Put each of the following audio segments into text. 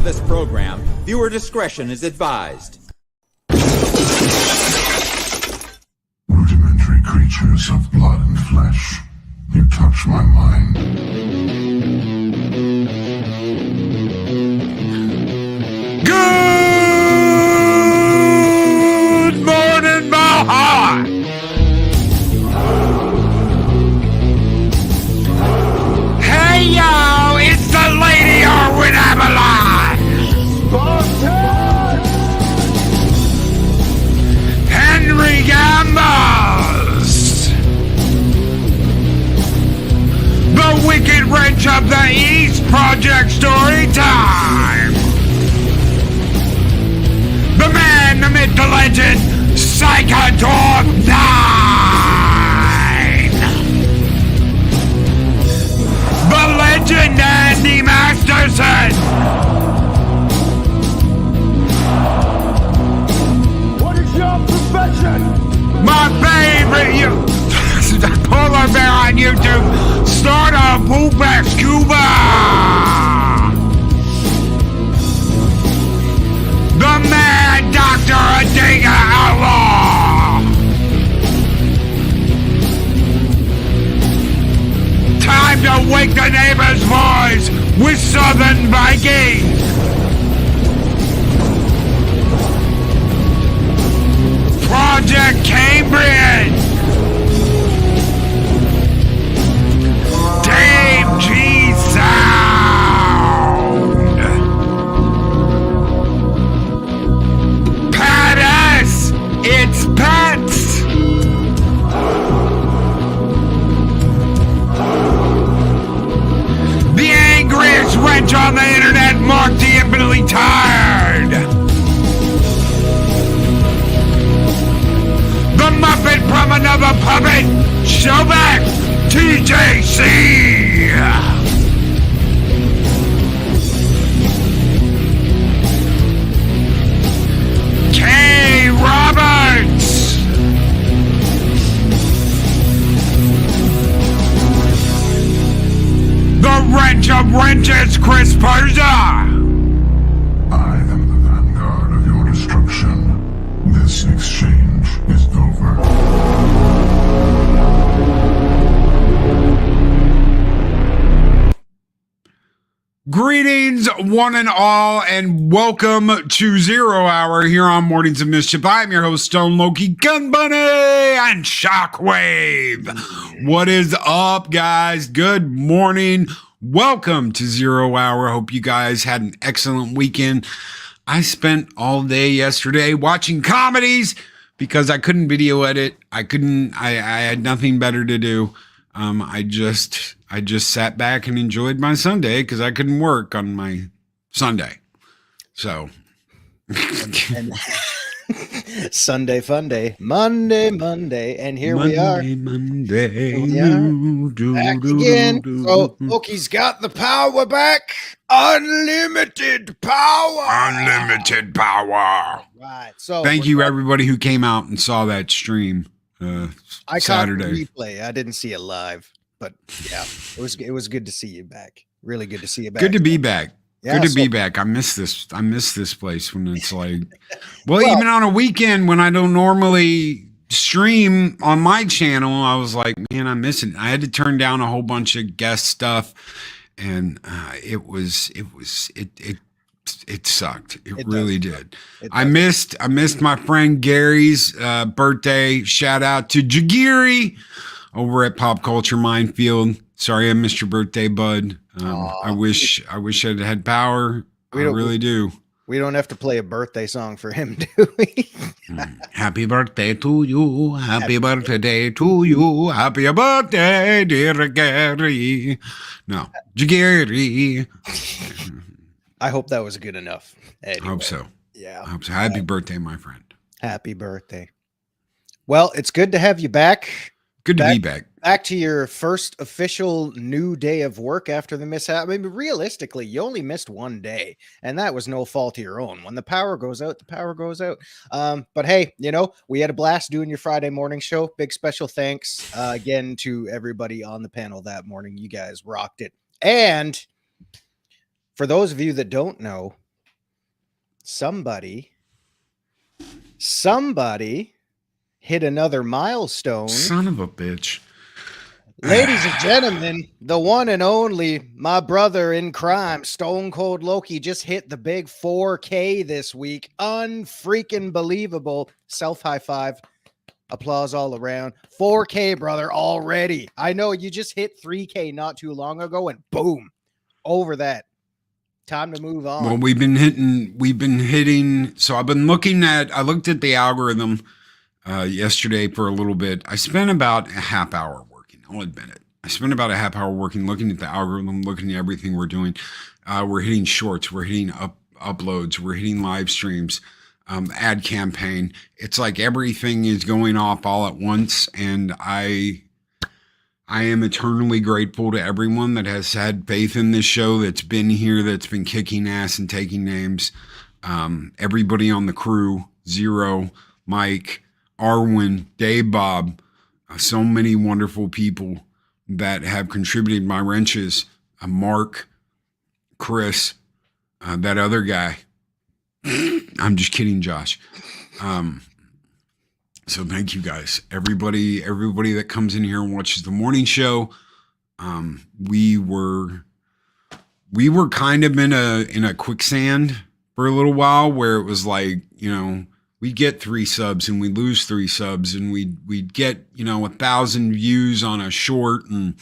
this program, viewer discretion is advised. Rudimentary creatures of blood and flesh, you touch my mind. Good morning, Valhalla! Hey, yo, it's the Lady Arwen Avalon! Henry Gambas! The Wicked Wrench of the East Project Story Time! The man, the myth, the legend, Psychodor 9! The legend, Andy Masterson! What is your profession? My favorite polar bear on YouTube, start a poop at scuba! The Mad Doctor Adega Outlaw! Time to wake the neighbor's voice with Southern Viking! Project Cambridge! Dave G Sound! Paris! It's pets! The angriest wrench on the internet, Mark the Infinitely Tired! The Muppet from another puppet, Showback TJC! K. Roberts! The Wrench of Wrenches, Chris Perza! I am the vanguard of your destruction. This exchange is over. Greetings, one and all, and welcome to Zero Hour here on Mornings of Mischief. I'm your host, Stone Loki, Gun Bunny, and Shockwave. What is up, guys? Good morning. Welcome to Zero Hour. Hope you guys had an excellent weekend. I spent all day yesterday watching comedies because I couldn't video edit. I had nothing better to do. I just sat back and enjoyed my Sunday because I couldn't work on my Sunday. So and Sunday fun day, Monday, and here we are. Monday. Back again. So Loki's got the power back. Unlimited power. Unlimited power. Right. So thank you everybody who came out and saw that stream. I Saturday. caught the replay. I didn't see it live, but yeah, it was good to see you back. Really good to see you back. Good to be back. Yeah, Good to be back. I miss this place when it's like, well, Well- even on a weekend when I don't normally stream on my channel, I was like, man, I miss it. I had to turn down a whole bunch of guest stuff, and it sucked. It really did. I missed my friend Gary's birthday. Shout out to Jagiri over at Pop Culture Minefield. Sorry I missed your birthday, bud. I wish I'd had power. I really do. We don't have to play a birthday song for him, do we? Happy birthday to you. Happy birthday to you. Happy birthday, dear Gary. No, Gary. I hope that was good enough. Anyway, I hope so. Yeah. I hope so. Happy birthday, my friend. Happy birthday. Well, it's good to have you back. Good to be back. Back to your first official new day of work after the mishap. I mean, realistically, you only missed one day, and that was no fault of your own. When the power goes out, the power goes out. But hey, you know, we had a blast doing your Friday morning show. Big special thanks again to everybody on the panel that morning. You guys rocked it. And for those of you that don't know, somebody hit another milestone. Son of a bitch. Ladies and gentlemen, the one and only, my brother in crime, Stone Cold Loki, just hit the big 4K this week. Unfreaking believable. Self high five. Applause all around. 4K, brother, already. I know you just hit 3K not too long ago, and boom, over that. Time to move on. Well, we've been hitting. So I looked at the algorithm yesterday for a little bit. I spent about a half hour working. I'll admit it. I spent about a half hour working, looking at the algorithm, looking at everything we're doing. We're hitting shorts. We're hitting uploads. We're hitting live streams, ad campaign. It's like everything is going off all at once. And I am eternally grateful to everyone that has had faith in this show, that's been here, that's been kicking ass and taking names. Everybody on the crew, Zero, Mike, Arwen, Dave, Bob, so many wonderful people that have contributed my wrenches. Mark, Chris, that other guy. I'm just kidding, Josh. So thank you guys. Everybody that comes in here and watches the morning show. We were kind of in a quicksand for a little while where it was like, we'd get 3 subs and we'd lose 3 subs, and we'd get, 1,000 views on a short and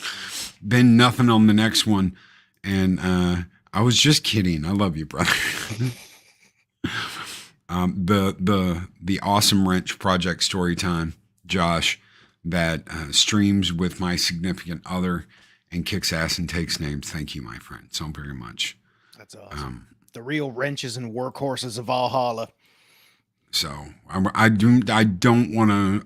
then nothing on the next one. And I was just kidding. I love you, brother. The awesome wrench project story time, Josh, that streams with my significant other and kicks ass and takes names. Thank you, my friend, so very much. That's awesome. The real wrenches and workhorses of Valhalla. So I don't want to.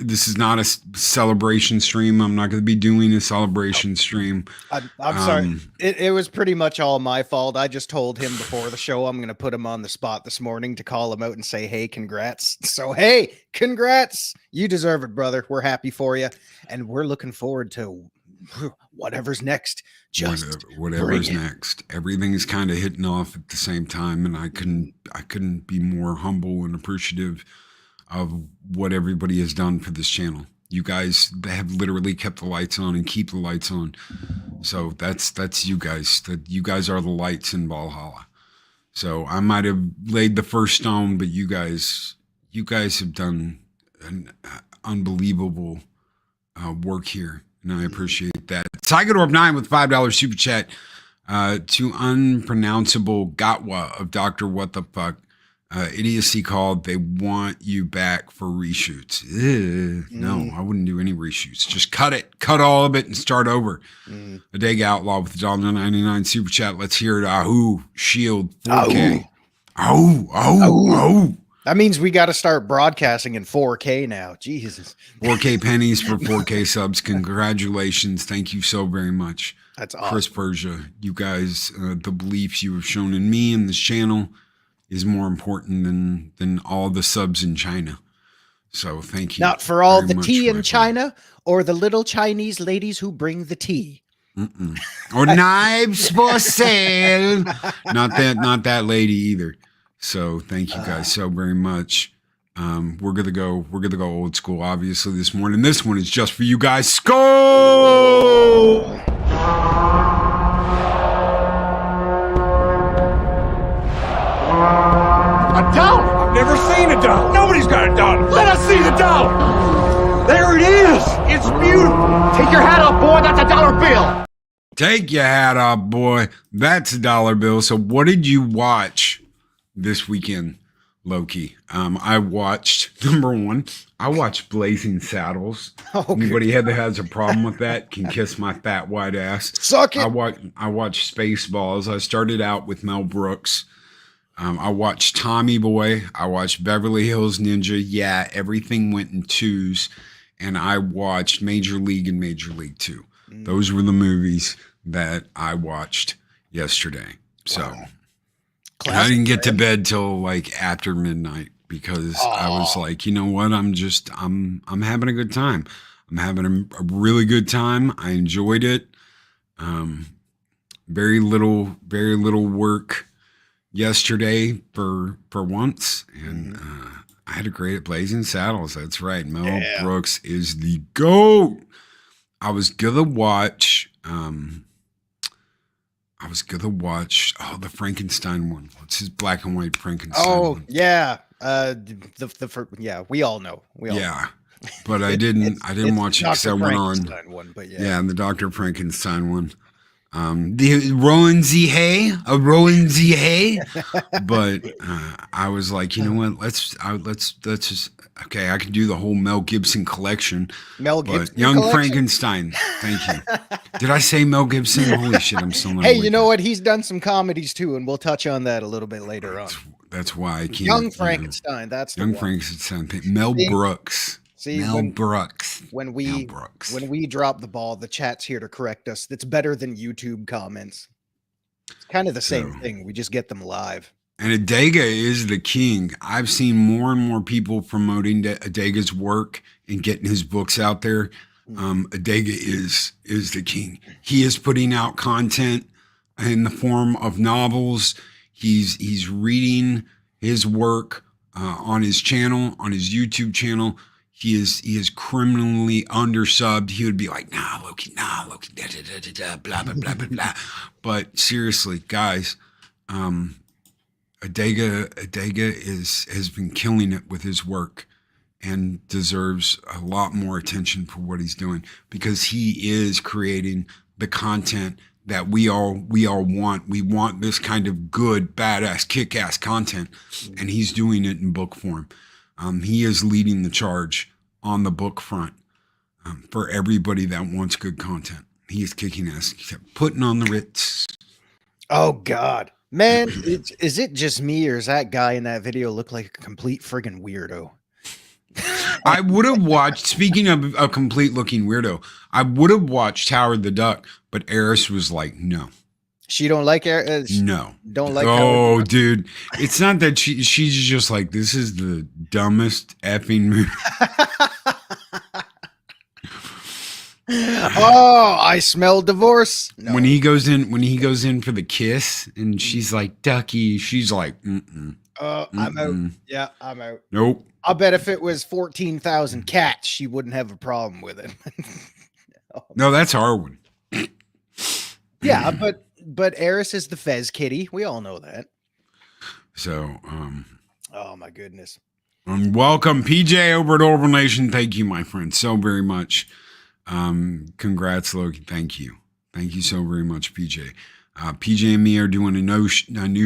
This is not a celebration stream. I'm not going to be doing a celebration stream. I'm sorry. It was pretty much all my fault. I just told him before the show I'm going to put him on the spot this morning to call him out and say, "Hey, congrats." So hey, congrats. You deserve it, brother. We're happy for you, and we're looking forward to whatever's next. Whatever's next. Everything is kind of hitting off at the same time, and I couldn't be more humble and appreciative of what everybody has done for this channel. You guys have literally kept the lights on and keep the lights on. So that's you guys. That you guys are the lights in Valhalla. So I might have laid the first stone, but you guys have done an unbelievable work here. And I appreciate that. Cygadorp9 with $5 super chat to unpronounceable Gatwa of Dr. What the Fuck. Idiocy called. They want you back for reshoots. No, I wouldn't do any reshoots. Just cut it. Cut all of it and start over. A Dag Outlaw with $1.99 super chat. Let's hear it. Ahoo. Shield 4K. Oh. That means we got to start broadcasting in 4K now. Jesus. 4K pennies for 4K subs. Congratulations. Thank you so very much. That's awesome. Chris Persia, you guys, the beliefs you have shown in me and this channel is more important than all the subs in China. So thank you. Not for all the tea in China or the little Chinese ladies who bring the tea. Or knives for sale. Not that lady either. So thank you guys so very much. We're gonna go old school, obviously, this morning. This one is just for you guys. Skull! A dollar? I've never seen a dollar. Nobody's got a dollar. Let us see the dollar. There it is. It's beautiful. Take your hat off, boy. That's a dollar bill. Take your hat off, boy. That's a dollar bill. So what did you watch this weekend, Loki? I watched, number one, I watched Blazing Saddles. Anybody that has a problem with that can kiss my fat white ass. Suck it. I watched Spaceballs. I started out with Mel Brooks. I watched Tommy Boy. I watched Beverly Hills Ninja. Yeah, everything went in twos. And I watched Major League and Major League 2. Those were the movies that I watched yesterday. So I didn't get to bed till like after midnight because I was like, you know what? I'm having a good time. I'm having a really good time. I enjoyed it. Very little work yesterday for once, and I had a great at Blazing Saddles. That's right. Mel Brooks is the GOAT. I was gonna watch the Frankenstein one. What's his black and white Frankenstein one? Yeah. We all know. But I didn't watch it because I went on one, but the Dr. Frankenstein one. The Roland Z. Hay, but I was like, you know what? Let's just okay. I can do the whole Mel Gibson collection. Young Frankenstein. Thank you. Did I say Mel Gibson? Holy shit! I'm still not. Hey, you know what? He's done some comedies too, and we'll touch on that a little bit later on. That's why I can't. Young Frankenstein. That's the Young one. Frankenstein. Mel Brooks. Brooks. When we drop the ball, the chat's here to correct us. That's better than YouTube comments. It's kind of the same thing. We just get them live. And Adega is the king. I've seen more and more people promoting Adega's work and getting his books out there. Adega is the king. He is putting out content in the form of novels. He's reading his work on his channel, on his YouTube channel. He is criminally undersubbed. He would be like, nah, Loki, blah, blah, blah, blah, blah. But seriously, guys, Adega has been killing it with his work and deserves a lot more attention for what he's doing, because he is creating the content that we all want. We want this kind of good, badass, kick-ass content, and he's doing it in book form. He is leading the charge on the book front for everybody that wants good content. He is kicking ass, putting on the Ritz. Oh, God. Man, is it just me, or is that guy in that video look like a complete friggin' weirdo? I would have watched, speaking of a complete looking weirdo, I would have watched Howard the Duck, but Eris was like, no. She don't like no. Don't like. Oh, dude, it's not that she's just like, this is the dumbest effing movie. Oh, I smell divorce. No. When he goes in for the kiss, and she's like, Ducky, she's like, I'm out. Yeah, I'm out. Nope. I'll bet if it was 14,000 cats, she wouldn't have a problem with it. No, that's Arwen. Yeah, but Eris is the Fez kitty. We all know that. So, oh my goodness. Welcome, PJ over at Orville Nation. Thank you, my friend, so very much. Congrats, Loki. Thank you so very much, PJ. PJ and me are doing a new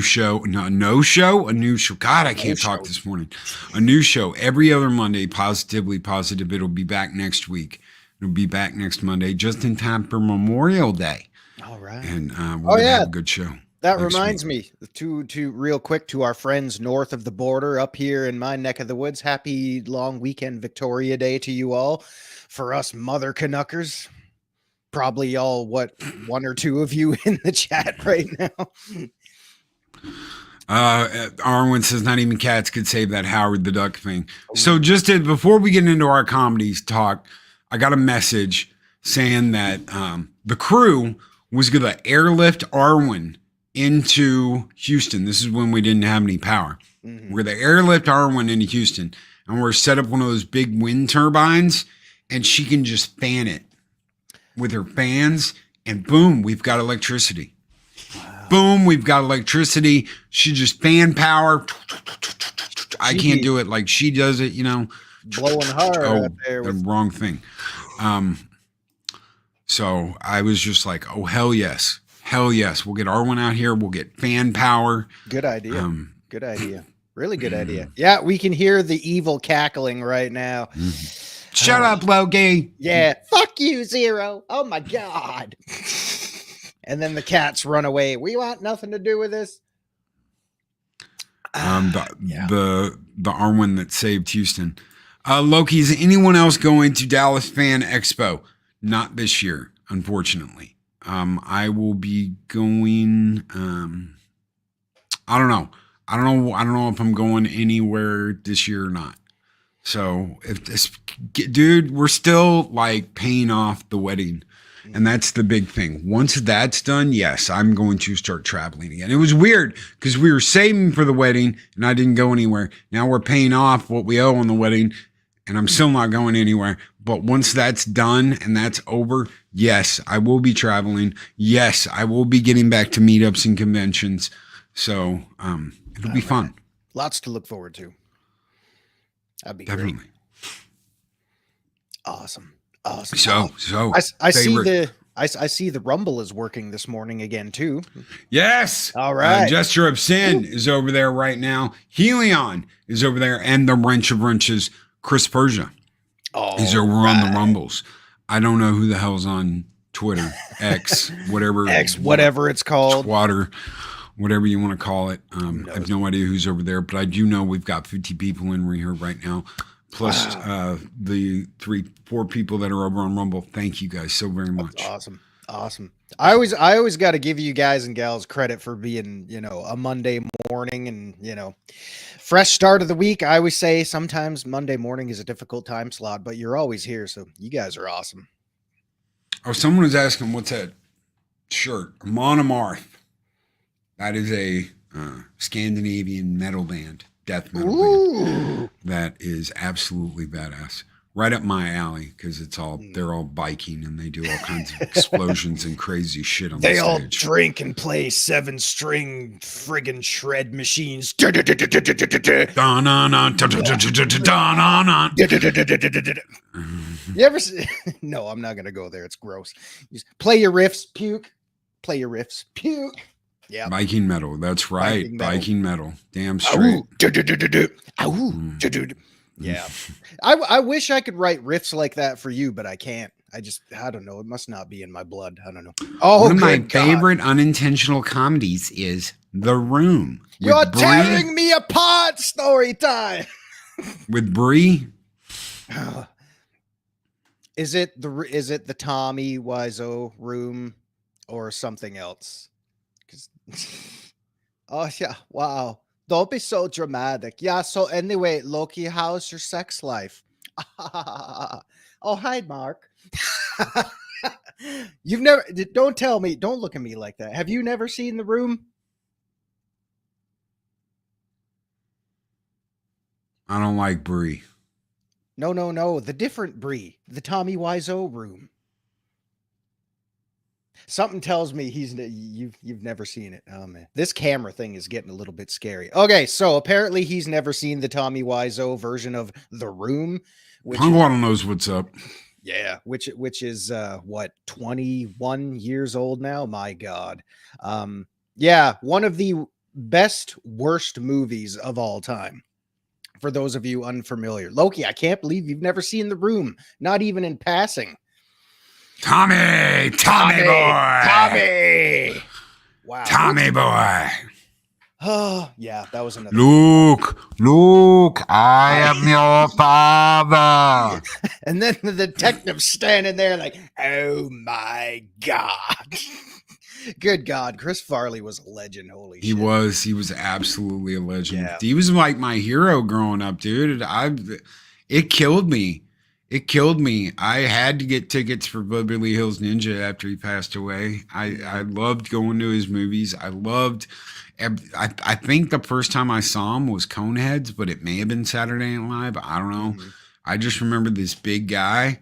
show. God, I can't talk this morning. A new show every other Monday. Positively Positive. It'll be back next week. It'll be back next Monday, just in time for Memorial Day. All right. And we're gonna have a good show. That reminds me to real quick to our friends north of the border up here in my neck of the woods. Happy long weekend Victoria Day to you all. For us mother Canuckers, probably all one or two of you in the chat right now. Arwen says not even cats could save that Howard the Duck thing. So before we get into our comedies talk, I got a message saying that the crew was going to airlift Arwen into Houston. This is when we didn't have any power. Mm-hmm. We're going to airlift Arwen into Houston, and we're set up one of those big wind turbines, and she can just fan it with her fans, and boom, we've got electricity. Wow. Boom, we've got electricity. She just fan power. I can't do it like she does it, blowing hard out there. The wrong thing. So I was just like, oh, hell yes. We'll get Arwen out here. We'll get fan power. Good idea. Good idea. Really good idea. Yeah, we can hear the evil cackling right now. Shut up, Loki. Yeah. Fuck you, Zero. Oh my God. And then the cats run away. We want nothing to do with this. The Arwen that saved Houston. Loki, is anyone else going to Dallas Fan Expo? Not this year, unfortunately. I will be going. I don't know if I'm going anywhere this year or not. So if this dude, we're still like paying off the wedding, And that's the big thing. Once that's done, yes, I'm going to start traveling again. It was weird because we were saving for the wedding and I didn't go anywhere. Now we're paying off what we owe on the wedding and I'm still not going anywhere. But once that's done and that's over, yes, I will be traveling. Yes, I will be getting back to meetups and conventions. So it'll be fun. Lots to look forward to. That'd be Definitely. great. Awesome. So I see the Rumble is working this morning again too. Yes. All right. Gesture of Sin is over there right now. Helion is over there, and the Wrench of Wrenches, Chris Persia. He's over on the Rumbles. I don't know who the hell's on Twitter, X, whatever it's called. Water, whatever you want to call it. I have no idea who's over there, but I do know we've got 50 people in here right now. Plus the 3-4 people that are over on Rumble. Thank you guys so very much. Awesome. I always got to give you guys and gals credit for being, a Monday morning and, fresh start of the week. I always say sometimes Monday morning is a difficult time slot, but you're always here. So you guys are awesome. Oh, someone was asking, what's that shirt? Monomarth. That is a Scandinavian metal band. Death metal band. That is absolutely badass. Right up my alley because they're all biking and they do all kinds of explosions and crazy shit on the stage. They all drink and play 7-string friggin' shred machines. You ever see? No, I'm not gonna go there. It's gross. Just play your riffs, puke. Play your riffs, puke. Yeah. Viking metal. That's right. Viking metal. Damn straight. Yeah. I wish I could write riffs like that for you, but I can't. I don't know. It must not be in my blood. I don't know. Oh, one of my favorite unintentional comedies is The Room. You're tearing me apart. Story time. With Brie. Is it the Tommy Wiseau Room or something else? Oh yeah, wow. Don't be so dramatic. Yeah, so anyway, Loki, how's your sex life? Oh, hi, Mark. Don't tell me, don't look at me like that. Have you never seen The Room? I don't like Brie. No, the different Brie, the Tommy Wiseau Room. Something tells me you've never seen it. Oh man, this camera thing is getting a little bit scary. Okay, so apparently he's never seen the Tommy Wiseau version of The Room. Pangwana knows what's up. Yeah, which is what, 21 years old now. My God, yeah, one of the worst movies of all time. For those of you unfamiliar, Loki, I can't believe you've never seen The Room, not even in passing. Tommy boy. Wow. Tommy boy. Oh, yeah, that was another. Luke, I am your father. And then the detective standing there like, oh my God. Good God, Chris Farley was a legend. Holy shit. He was absolutely a legend. Yeah. He was like my hero growing up, dude. It killed me. I had to get tickets for Beverly Hills Ninja after he passed away. I loved going to his movies. I think the first time I saw him was Coneheads, but it may have been Saturday Night Live. I don't know. Mm-hmm. I just remember this big guy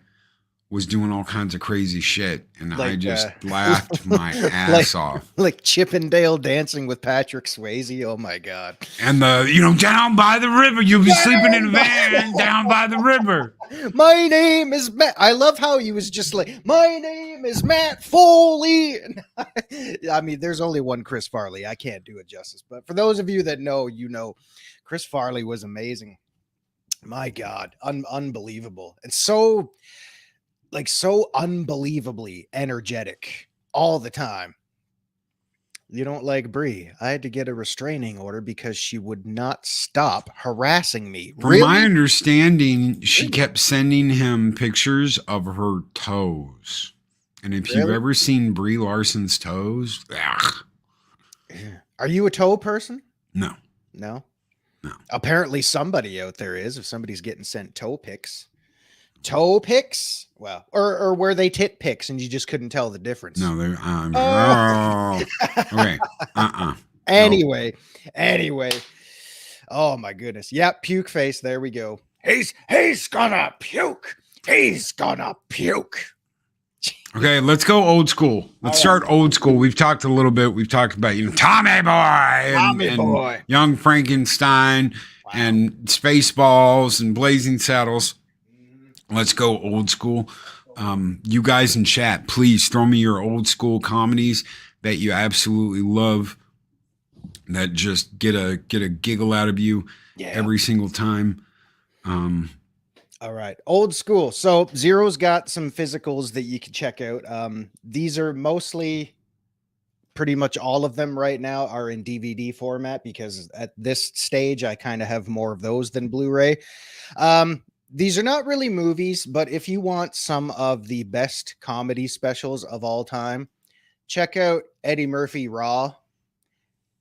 was doing all kinds of crazy shit, and I just laughed my ass off. Like Chippendale Dancing with Patrick Swayze. Oh my God! And down by the river, you'll be sleeping in a van down by the river. My name is Matt. I love how he was just like, my name is Matt Foley. I mean, there's only one Chris Farley. I can't do it justice, but for those of you that know, Chris Farley was amazing. My God, unbelievable, and so unbelievably energetic all the time. You don't like Brie? I had to get a restraining order because she would not stop harassing me. From my understanding, she kept sending him pictures of her toes. And if you've ever seen Brie Larson's toes, ugh. Are you a toe person? No. Apparently somebody out there is, if somebody's getting sent toe pics. toe picks. Well, or were they tit picks and you just couldn't tell the difference? No, they're okay. Anyway. Oh my goodness. Yep, puke face. There we go. He's gonna puke. He's gonna puke. Okay, let's go old school. Let's start old school. We've talked a little bit. We've talked about, Tommy Boy and Young Frankenstein and Spaceballs and Blazing Saddles. Let's go old school. You guys in chat, please throw me your old school comedies that you absolutely love, that just get a giggle out of you every single time. All right, old school. So Zero's got some physicals that you can check out. These are mostly, pretty much all of them right now are in DVD format, because at this stage I kind of have more of those than Blu-ray. These are not really movies, but if you want some of the best comedy specials of all time, check out Eddie Murphy Raw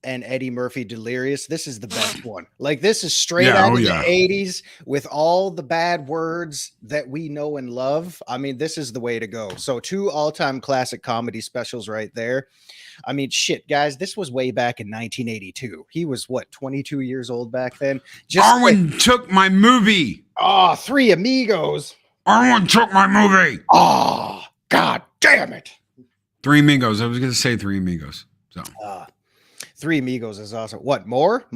and Eddie Murphy Delirious. This is the best one. Like, this is straight out of the 80s with all the bad words that we know and love. I mean, this is the way to go. So 2 all-time classic comedy specials right there. I mean, shit, guys, this was way back in 1982. He was, what, 22 years old back then? Arwen took my movie. Oh, Three Amigos. Arwen took my movie. Oh, God damn it. Three Amigos. I was going to say Three Amigos. So. Three Amigos is awesome. What, more?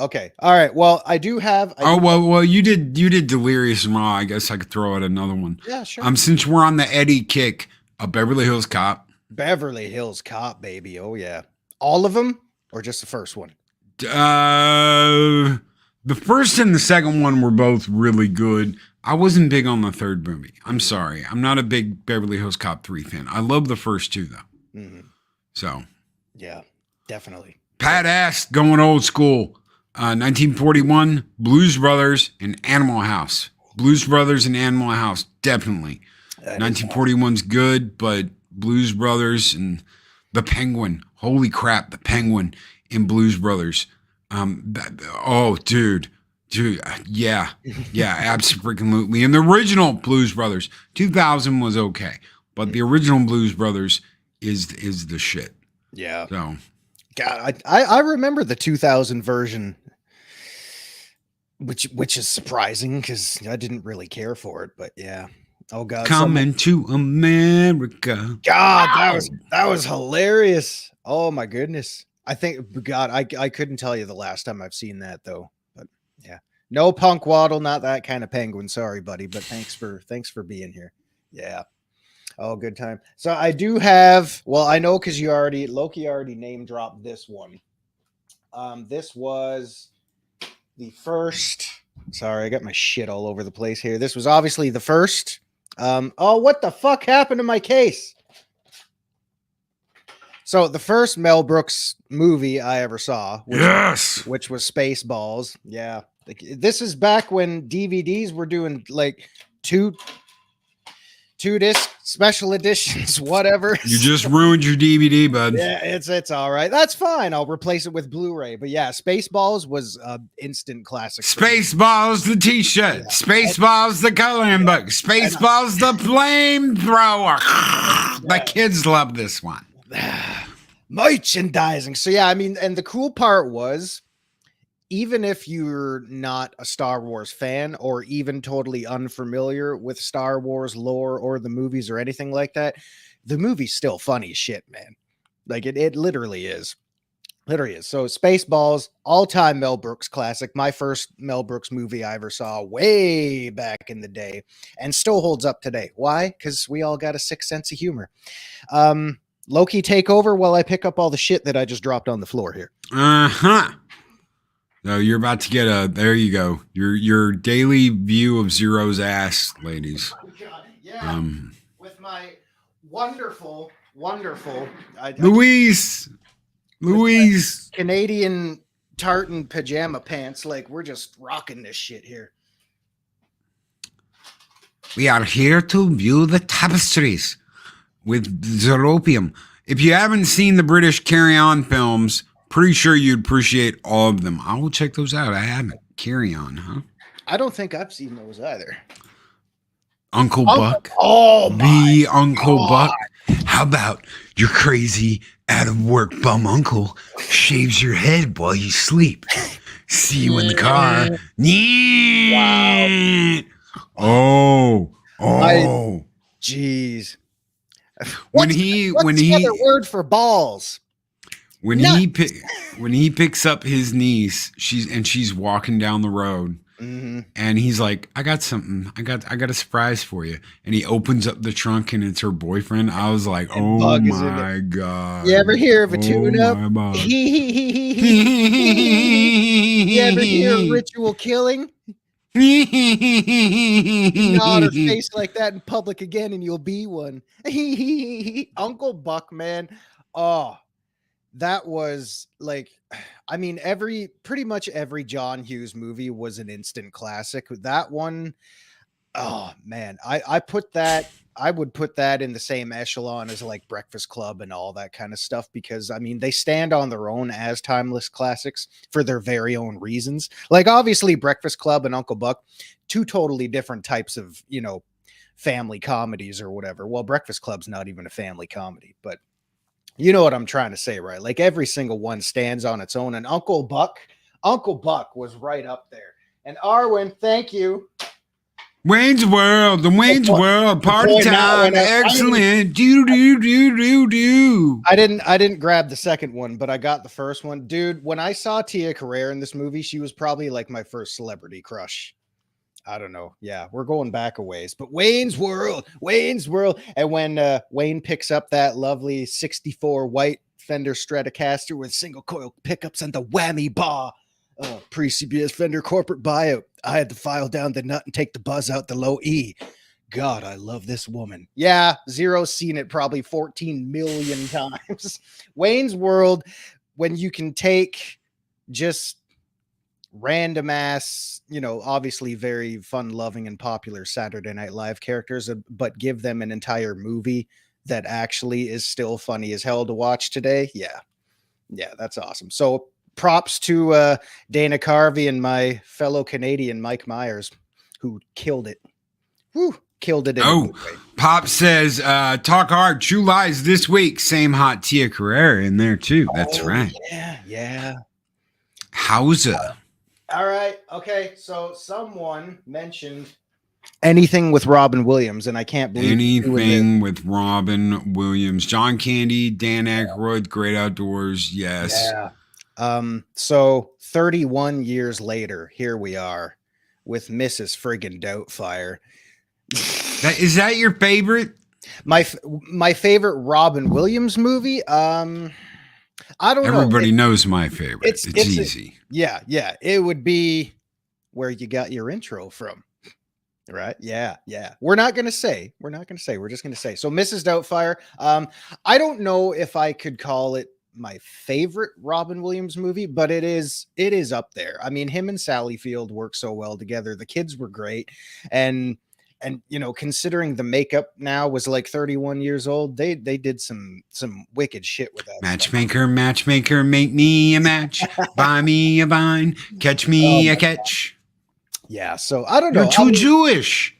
Okay. All right. Well, I do have. Well, you did Delirious and Raw. I guess I could throw out another one. Yeah, sure. Since we're on the Eddie kick, Beverly Hills Cop. Beverly Hills Cop, baby. Oh yeah. All of them, or just the first one? The first and the second one were both really good. I wasn't big on the third movie. I'm sorry. I'm not a big Beverly Hills Cop 3 fan. I love the first 2 though. Mm-hmm. So. Yeah, definitely. Pat Ass going old school. 1941, Blues Brothers and Animal House. Blues Brothers and Animal House, definitely. 1941's good, but Blues Brothers and the Penguin. Holy crap, the Penguin in Blues Brothers. Dude, yeah, absolutely. And the original Blues Brothers, 2000 was okay, but the original Blues Brothers is the shit. Yeah. So. God, I remember the 2000 version, which is surprising because I didn't really care for it, but yeah. Oh God, Coming to America. God, that was hilarious. Oh my goodness. I think, God, I couldn't tell you the last time I've seen that though, but yeah. No Punk Waddle, not that kind of penguin. Sorry, buddy, but thanks for being here. Yeah. Oh, good time. So I do have, well, I know because Loki already name dropped this one. This was the first. Sorry, I got my shit all over the place here. This was obviously the first. What the fuck happened to my case? So the first Mel Brooks movie I ever saw, which was Spaceballs. Yeah. This is back when DVDs were doing like two disc special editions, whatever. You just ruined your DVD, bud. Yeah, it's all right. That's fine. I'll replace it with Blu-ray. But yeah, Spaceballs was instant classic. Spaceballs the t-shirt. Yeah. Spaceballs the coloring book. Spaceballs the flamethrower. Yeah. The kids love this one. Merchandising. So yeah, I mean, and the cool part was, even if you're not a Star Wars fan or even totally unfamiliar with Star Wars lore or the movies or anything like that, the movie's still funny as shit, man. Like it literally is. Literally is. So Spaceballs, all-time Mel Brooks classic. My first Mel Brooks movie I ever saw way back in the day and still holds up today. Why? Because we all got a sick sense of humor. Loki, take over while I pick up all the shit that I just dropped on the floor here. Uh-huh. No, you're about to get there you go. Your daily view of Zero's ass, ladies. Oh God, yeah. With my wonderful Louise Canadian tartan pajama pants. Like, we're just rocking this shit here. We are here to view the tapestries with Zeropium. If you haven't seen the British Carry On films, pretty sure you'd appreciate all of them. I will check those out. I haven't. Carry On, huh? I don't think I've seen those either. Uncle Buck. Oh my The Uncle God. Buck. How about your crazy out of work bum uncle shaves your head while you sleep? See you in the car. Wow. Oh. Jeez. When What's he the other word for balls? when he picks up his niece, she's walking down the road. Mm-hmm. And he's like, I got something. I got a surprise for you. And he opens up the trunk and it's her boyfriend. I was like, And oh Bug is in my God. You ever hear of a tune-up? my God. You ever hear of ritual killing? Nod or face like that in public again and you'll be one. Uncle Buck, man. Oh, that was like, I mean, pretty much every John Hughes movie was an instant classic. That one, oh man, I would put that in the same echelon as like Breakfast Club and all that kind of stuff, because I mean, they stand on their own as timeless classics for their very own reasons. Like obviously Breakfast Club and Uncle Buck, two totally different types of, family comedies or whatever. Well, Breakfast Club's not even a family comedy, but you know what I'm trying to say, right? Like every single one stands on its own, and Uncle Buck was right up there. And Arwen, thank you. Wayne's World, party time, excellent. Do. I didn't grab the second one, but I got the first one. Dude, when I saw Tia Carrere in this movie, she was probably like my first celebrity crush. I don't know. Yeah, we're going back a ways, but Wayne's World. And when Wayne picks up that lovely 64 white Fender Stratocaster with single coil pickups and the whammy bar, pre-CBS Fender corporate buyout. I had to file down the nut and take the buzz out the low E. God, I love this woman. Yeah, Zero's seen it probably 14 million times. Wayne's World, when you can take just random ass, obviously very fun loving and popular Saturday Night Live characters, but give them an entire movie that actually is still funny as hell to watch today. Yeah, that's awesome. So props to Dana Carvey and my fellow Canadian Mike Myers, who killed it. Woo, killed it. Pop says, talk hard, True Lies this week. Same hot Tia Carrere in there too. That's right. Yeah. Howza. All right. Okay. So someone mentioned anything with Robin Williams, and I can't believe anything with Robin Williams. John Candy, Dan Aykroyd, Great Outdoors. Yes. Yeah. So 31 years later, here we are with Mrs. Friggin' Doubtfire. Is that your favorite? My favorite Robin Williams movie? I don't know. Everybody knows my favorite. It's easy. Yeah. It would be Where You Got Your Intro From. Right? Yeah. We're not going to say. We're just going to say. So Mrs. Doubtfire, I don't know if I could call it my favorite Robin Williams movie, but it is up there. I mean, him and Sally Field work so well together. The kids were great. And considering the makeup now was like 31 years old, they did some wicked shit with that. Matchmaker, make me a match, buy me a vine, catch me a catch. Yeah, so I don't know. You're too Jewish.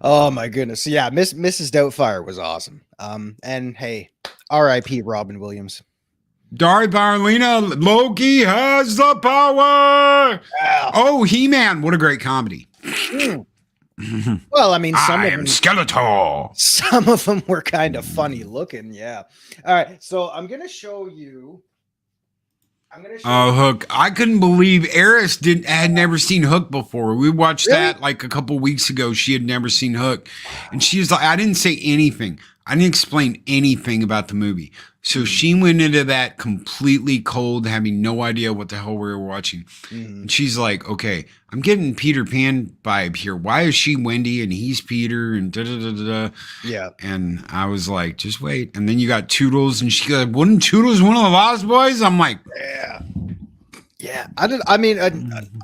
Oh my goodness. Yeah, Mrs. Doubtfire was awesome. And hey, R.I.P. Robin Williams. Darth Arlena, Loki has the power. Yeah. Oh, He-Man, what a great comedy. Well, I mean, I am Skeletor. Some of them were kind of funny looking. Yeah. All right. So I'm going to show you. Hook. I couldn't believe Eris had never seen Hook before. We watched that like a couple weeks ago. She had never seen Hook. And she was like, I didn't say anything. I didn't explain anything about the movie. So she went into that completely cold, having no idea what the hell we were watching. And she's like, okay, I'm getting Peter Pan vibe here. Why is she Wendy and he's Peter and da-da-da-da-da? Yeah. And I was like, just wait. And then you got Toodles and she goes, wasn't Toodles one of the Lost Boys? I'm like, yeah. Yeah.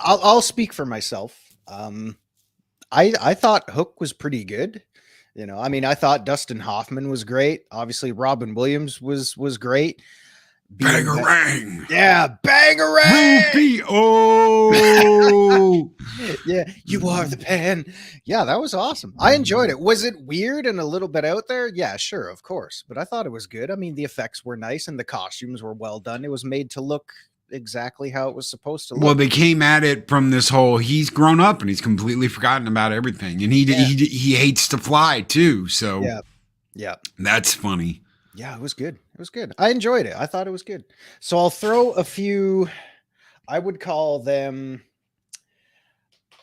I'll speak for myself. I thought Hook was pretty good. I thought Dustin Hoffman was great. Obviously, Robin Williams was great. Bangarang. Yeah, Bangarang. Rupee. Oh. Yeah. Yeah, you are the pen. Yeah, that was awesome. I enjoyed it. Was it weird and a little bit out there? Yeah, sure, of course. But I thought it was good. I mean, the effects were nice and the costumes were well done. It was made to look exactly how it was supposed to look. Well, they came at it from this whole he's grown up and he's completely forgotten about everything, and he hates to fly too. So yeah, that's funny. Yeah, it was good. It was good. I enjoyed it. I thought it was good. So I'll throw a few. I would call them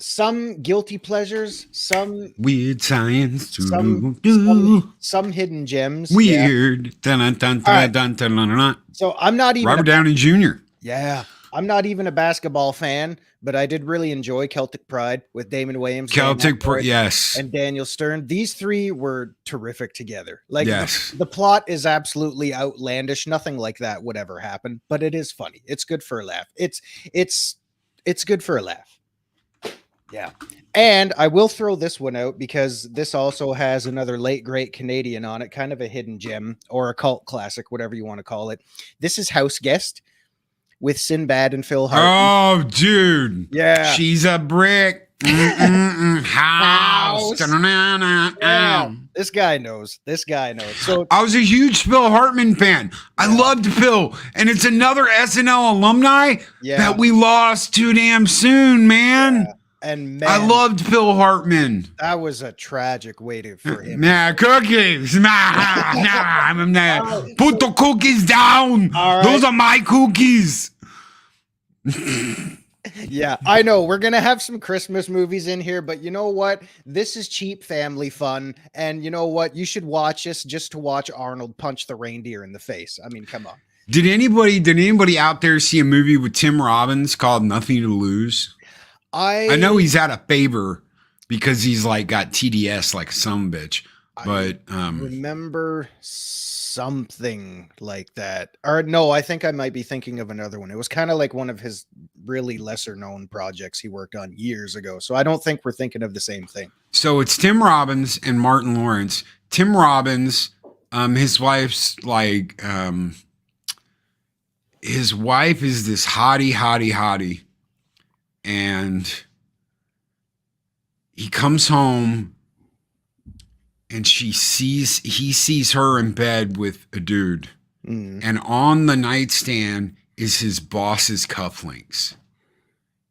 some guilty pleasures, some weird science, some hidden gems. Weird. Yeah. So I'm not even Robert Downey Jr. Yeah, I'm not even a basketball fan, but I did really enjoy Celtic Pride with Damon Wayans, yes, and Daniel Stern. These three were terrific together. Like yes. the plot is absolutely outlandish. Nothing like that would ever happen, but it is funny. It's good for a laugh. It's good for a laugh. Yeah. And I will throw this one out because this also has another late great Canadian on it, kind of a hidden gem or a cult classic, whatever you want to call it. This is House Guest with Sinbad and Phil Hartman. Oh, dude. Yeah. She's a brick. House. Yeah. This guy knows. So I was a huge Phil Hartman fan. I loved Phil. And it's another SNL alumni that we lost too damn soon, man. Yeah. And man, I loved Phil Hartman. That was a tragic way for him. Nah, cookies. Put the cookies down. Right. Those are my cookies. Yeah, I know. We're going to have some Christmas movies in here, but you know what? This is cheap family fun. And you know what? You should watch this just to watch Arnold punch the reindeer in the face. I mean, come on. Did anybody out there see a movie with Tim Robbins called Nothing to Lose? I know he's out of favor because he's like got TDS like some bitch, but remember something like that. Or no, I think I might be thinking of another one. It was kind of like one of his really lesser known projects he worked on years ago. So I don't think we're thinking of the same thing. So it's Tim Robbins and Martin Lawrence. Tim Robbins, his wife's like his wife is this hottie. And he comes home and he sees her in bed with a dude. And on the nightstand is his boss's cufflinks.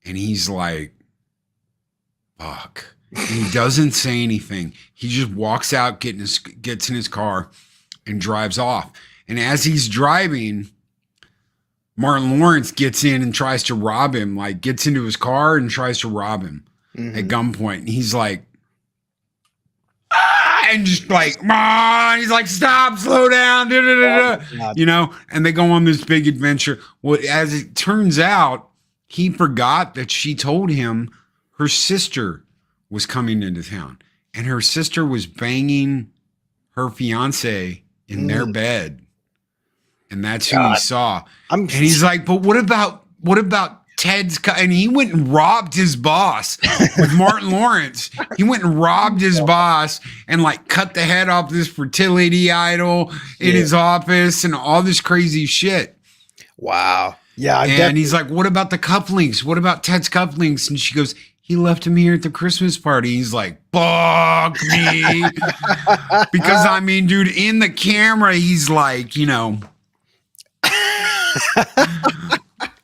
And he's like, fuck. And he doesn't say anything. He just walks out, gets in his car and drives off. And as he's driving, Martin Lawrence gets in and tries to rob him, like gets into his car and tries to rob him at gunpoint. And he's like, and just like, he's like, stop, slow down, you know, and they go on this big adventure. Well, as it turns out, he forgot that she told him her sister was coming into town and her sister was banging her fiance in their bed. And that's who he saw. And he's like, but what about Ted's? And he went and robbed his boss with Martin Lawrence. He went and robbed his boss and like cut the head off this fertility idol in his office and all this crazy shit. Wow. Yeah. And he's like, what about the cufflinks? What about Ted's cufflinks? And she goes, he left him here at the Christmas party. He's like, fuck me. Because I mean, dude, in the camera, he's like, you know,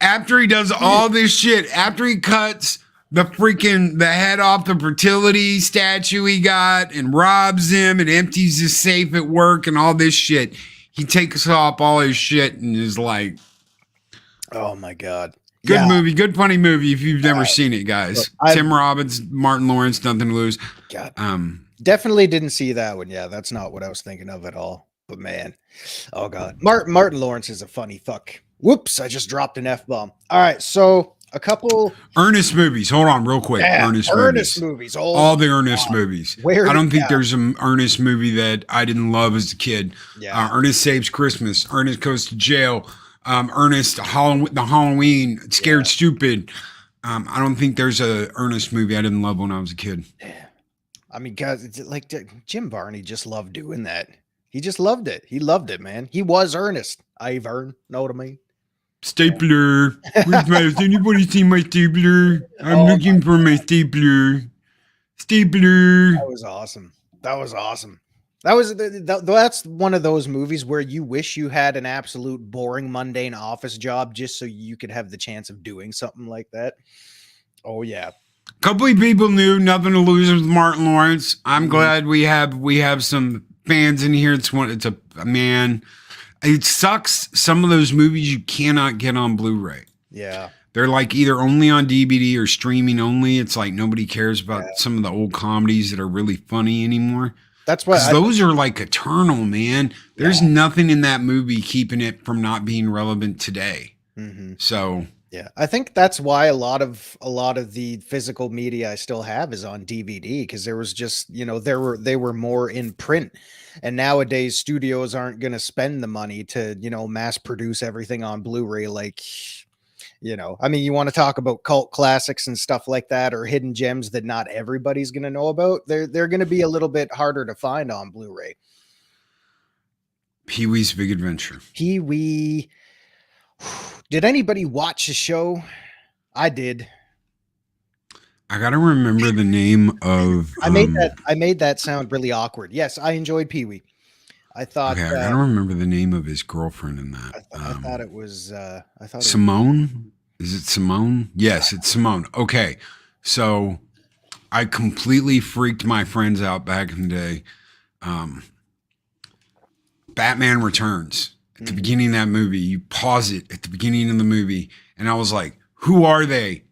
after he does all this shit, after he cuts the head off the fertility statue he got and robs him and empties his safe at work and all this shit, he takes off all his shit and is like, oh my God. Good movie, good funny movie if you've never seen it, guys. Look, Tim Robbins, Martin Lawrence, Nothing to Lose. God. Definitely didn't see that one. Yeah, that's not what I was thinking of at all. But man, oh God. Martin Lawrence is a funny fuck. Whoops, I just dropped an F-bomb. All right, so a couple Ernest movies. Hold on real quick. Yeah, Ernest movies. All the Ernest movies. I don't think there's an Ernest movie that I didn't love as a kid. Yeah. Ernest Saves Christmas. Ernest Goes to Jail. Ernest the Halloween. Scared Stupid. I don't think there's a Ernest movie I didn't love when I was a kid. Yeah. I mean, guys, it's like Jim Varney just loved doing that. He just loved it. He loved it, man. He was Ernest. Ivern, know what I mean? Stapler. Has anybody seen my stapler? I'm looking for my stapler. Stapler. That was awesome. That was awesome. That's one of those movies where you wish you had an absolute boring, mundane office job just so you could have the chance of doing something like that. Oh yeah. Couple of people knew Nothing to Lose with Martin Lawrence. I'm glad we have some fans in here. It's a man. It sucks. Some of those movies you cannot get on Blu-ray. Yeah. They're like either only on DVD or streaming only. It's like nobody cares about some of the old comedies that are really funny anymore. That's why those are like eternal, man. There's nothing in that movie keeping it from not being relevant today. So yeah, I think that's why a lot of the physical media I still have is on DVD, because there was just, they were more in print, and nowadays studios aren't going to spend the money to, mass produce everything on Blu-ray. Like, I mean, you want to talk about cult classics and stuff like that, or hidden gems that not everybody's going to know about. They're going to be a little bit harder to find on Blu-ray. Pee-wee's Big Adventure. Pee-wee. Did anybody watch the show? I did. I gotta remember the name of. I made that sound really awkward. Yes, I enjoyed Pee-wee. I thought. Okay, I gotta remember the name of his girlfriend in that. I thought it was. Simone. Is it Simone? Yes, it's Simone. Okay, so I completely freaked my friends out back in the day. Batman Returns. At the beginning of that movie, you pause it at the beginning of the movie, and I was like, who are they?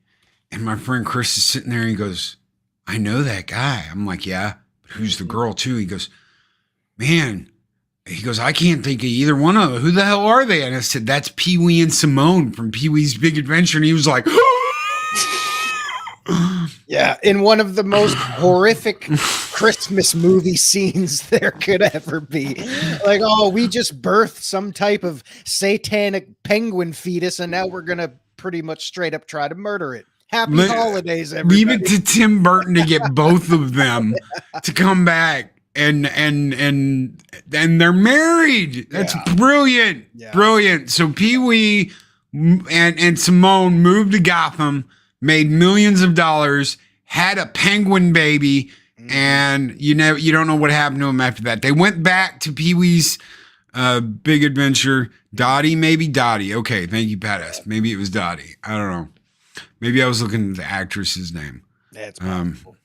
And my friend Chris is sitting there, and he goes, I know that guy. I'm like, yeah, but who's the girl too? He goes, man, he goes, I can't think of either one of them. Who the hell are they? And I said, that's Pee-wee and Simone from Pee-wee's Big Adventure. And he was like, yeah, in one of the most horrific Christmas movie scenes there could ever be. Like, oh, we just birthed some type of satanic penguin fetus, and now we're going to pretty much straight up try to murder it. Happy holidays, everybody. Leave it to Tim Burton to get both of them to come back. And they're married. That's brilliant. Yeah. Brilliant. So Pee-wee and Simone moved to Gotham, made millions of dollars, had a penguin baby, and you don't know what happened to him after that. They went back to Pee-wee's Big Adventure. Dottie. Okay, thank you, Badass. Maybe it was Dottie. I don't know. Maybe I was looking at the actress's name. That's possible.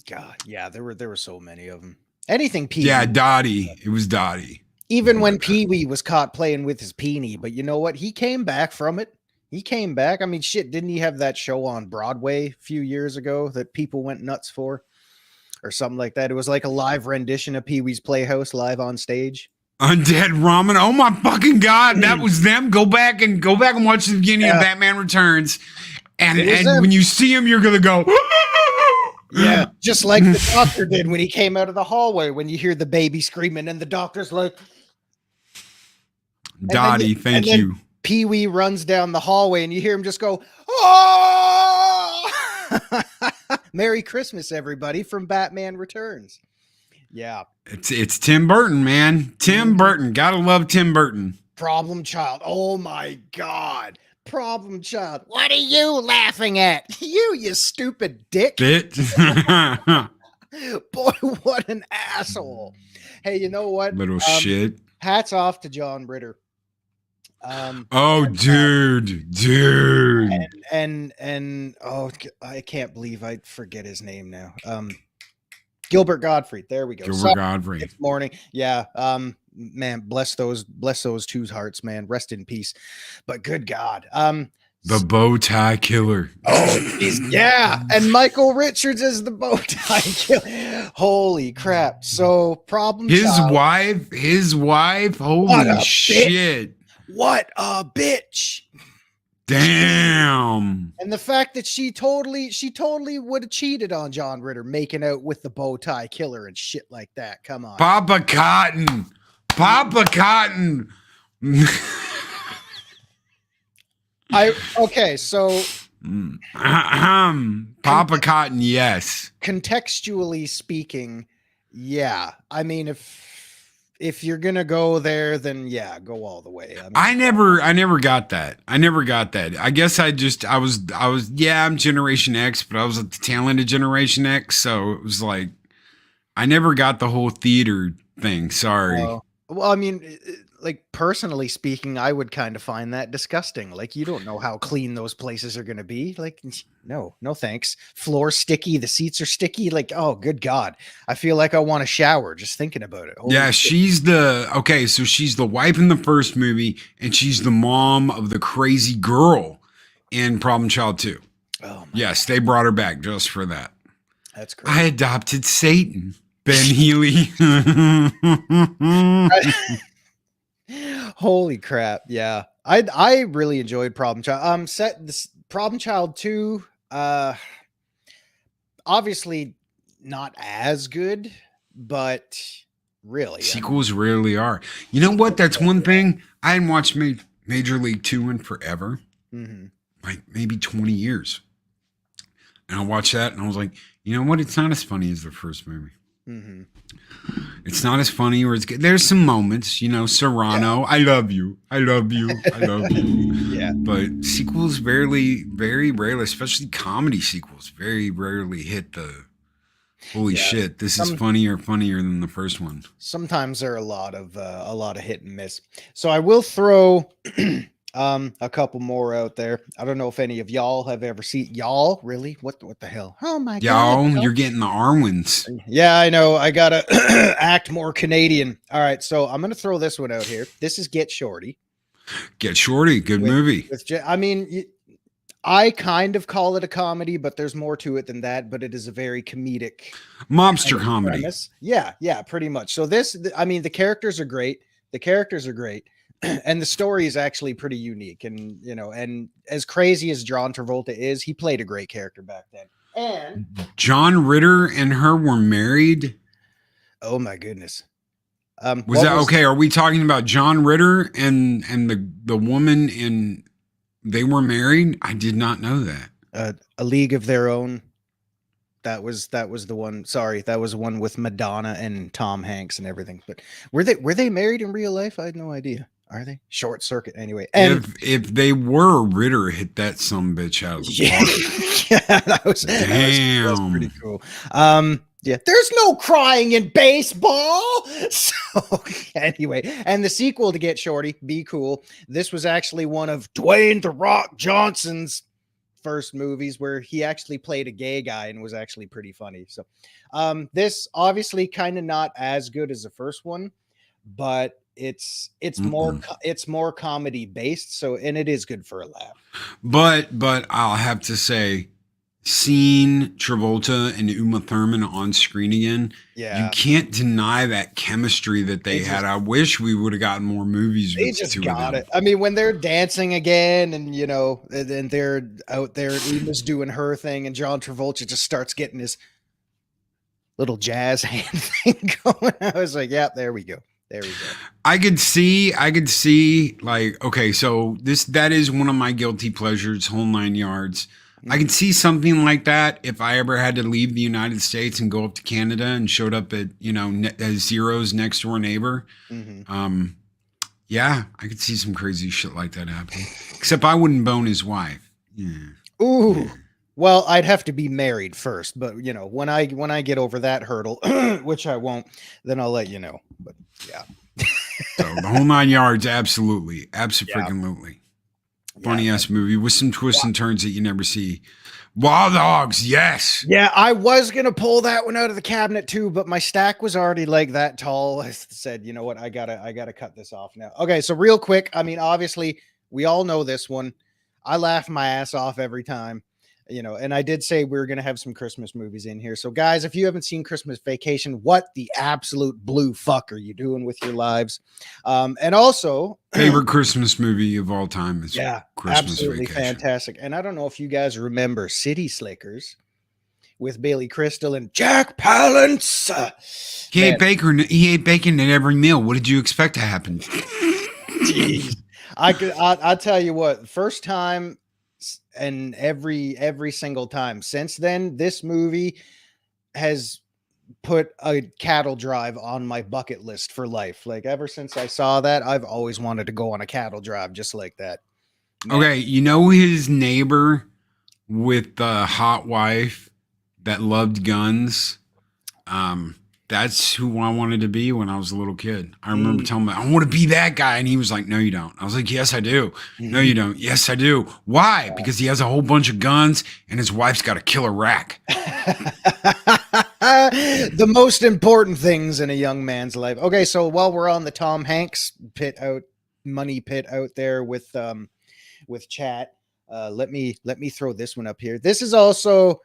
God, yeah, there were so many of them. Anything Pee-wee. Yeah, Dottie. It was Dottie. Even when Pee-wee was caught playing with his peenie, but you know what? He came back from it. He came back. I mean, shit, didn't he have that show on Broadway a few years ago that people went nuts for? Or something like that. It was like a live rendition of Pee-wee's Playhouse live on stage. Undead Ramen. Oh my fucking God. That was them. Go back and watch the beginning of Batman Returns. And when you see him, you're going to go, yeah, just like the doctor did when he came out of the hallway, when you hear the baby screaming and the doctor's like, Dottie, thank you. Pee-wee runs down the hallway and you hear him just go, oh! Merry Christmas, everybody, from Batman Returns. Yeah. It's Tim Burton, man. Tim Burton. Gotta love Tim Burton. Problem Child. Oh my God. Problem Child. What are you laughing at? You stupid dick. Boy, what an asshole. Hey, you know what? Little shit. Hats off to John Ritter. Dude. And I can't believe I forget his name now. Gilbert Gottfried. There we go. Godfrey. It's morning. Yeah. Man, bless those two hearts, man. Rest in peace. But good God. The bow tie killer. Oh, yeah. And Michael Richards is the bow tie killer. Holy crap. So problem. His wife. Holy shit. What a bitch. Damn. And the fact that she totally would have cheated on John Ritter, making out with the bow tie killer and shit like that. Come on. Papa Cotton. So Papa Cotton, yes. Contextually speaking, yeah. I mean, if you're gonna go there, then yeah, go all the way. I never got that. I never got that. I guess I was, yeah, I'm Generation X, but I was at the tail end of Generation X. So it was like, I never got the whole theater thing. Sorry. Well, I mean, like personally speaking, I would kind of find that disgusting. Like, you don't know how clean those places are going to be. Like, no thanks. Floor sticky, the seats are sticky. Like, oh, good God, I feel like I want to shower just thinking about it. Holy Yeah, shit. she's so she's the wife in the first movie, and she's the mom of the crazy girl in Problem Child 2. Oh, yes, they brought her back just for that. That's crazy. I adopted Satan. Ben Healy. Holy crap. Yeah. I really enjoyed Problem Child. Problem Child 2, obviously not as good, but really. Sequels rarely are. You know what? That's one thing. I hadn't watched Major League 2 in forever. Like maybe 20 years. And I watched that and I was like, you know what? It's not as funny as the first movie. It's not as funny, or it's good. There's some moments, you know, Serrano, I love you. I love you. I love you. Yeah. But sequels very rarely, especially comedy sequels, very rarely hit the holy shit. This is funnier than the first one. Sometimes there are a lot of hit and miss. So I will throw a couple more out there. I don't know if any of y'all have ever seen y'all. Really? What the hell? Oh my God. Y'all, you're getting the Arwins. Yeah, I know. I gotta act more Canadian. All right, so I'm gonna throw this one out here. This is Get Shorty. Get Shorty, good movie. I mean, I kind of call it a comedy, but there's more to it than that. But it is a very comedic mobster comedy. Premise. Yeah, pretty much. So I mean, the characters are great. And the story is actually pretty unique. And, you know, and as crazy as John Travolta is, he played a great character back then. And John Ritter and her were married. Oh my goodness. Was that okay? Are we talking about John Ritter and the woman they were married? I did not know that. A League of Their Own. That was the one. Sorry, that was one with Madonna and Tom Hanks and everything. But were they married in real life? I had no idea. Are they? Short Circuit anyway. And if they were, Ritter hit that some bitch out of the park. Yeah, that was pretty cool. Yeah, there's no crying in baseball. So anyway, and the sequel to Get Shorty, Be Cool. This was actually one of Dwayne "The Rock" Johnson's first movies where he actually played a gay guy and was actually pretty funny. So this obviously kind of not as good as the first one, but it's more comedy based. So, and it is good for a laugh. But I'll have to say, seeing Travolta and Uma Thurman on screen again, you can't deny that chemistry that they had. I wish we would have gotten more movies. They just got it. I mean, when they're dancing again, and you know, and they're out there, Uma's doing her thing, and John Travolta just starts getting his little jazz hand thing going. I was like, "Yeah, there we go." There we go. I could see like, okay, so that is one of my guilty pleasures, whole 9 yards. I could see something like that if I ever had to leave the United States and go up to Canada and showed up at, you know, Zero's next door neighbor. Yeah, I could see some crazy shit like that happening. Except I wouldn't bone his wife. Yeah. Ooh. Yeah. Well, I'd have to be married first, but you know, when I get over that hurdle, which I won't, then I'll let you know. But yeah. So the whole 9 yards, absolutely. Absolutely. Funny ass movie with some twists and turns that you never see. Wild Dogs, yes. Yeah, I was gonna pull that one out of the cabinet too, but my stack was already like that tall. I said, you know what, I gotta cut this off now. Okay, so real quick, I mean, obviously, we all know this one. I laugh my ass off every time. You know, and I did say we were going to have some Christmas movies in here. So guys, if you haven't seen Christmas Vacation, what the absolute blue fuck are you doing with your lives? And also favorite Christmas movie of all time is Christmas absolutely Vacation. Fantastic. And I don't know if you guys remember City Slickers with Bailey Crystal and Jack Palance. He ate bacon at every meal. What did you expect to happen? Jeez. I'll tell you what, first time and every single time since then, this movie has put a cattle drive on my bucket list for life. Like ever since I saw that, I've always wanted to go on a cattle drive just like that. Man. Okay, you know his neighbor with the hot wife that loved guns? That's who I wanted to be when I was a little kid. I remember telling him, I want to be that guy. And he was like, no, you don't. I was like, yes, I do. No, you don't. Yes, I do. Why? Because he has a whole bunch of guns and his wife's got a killer rack. The most important things in a young man's life. Okay, so while we're on the Tom Hanks money pit out there with chat, let me throw this one up here. This is also,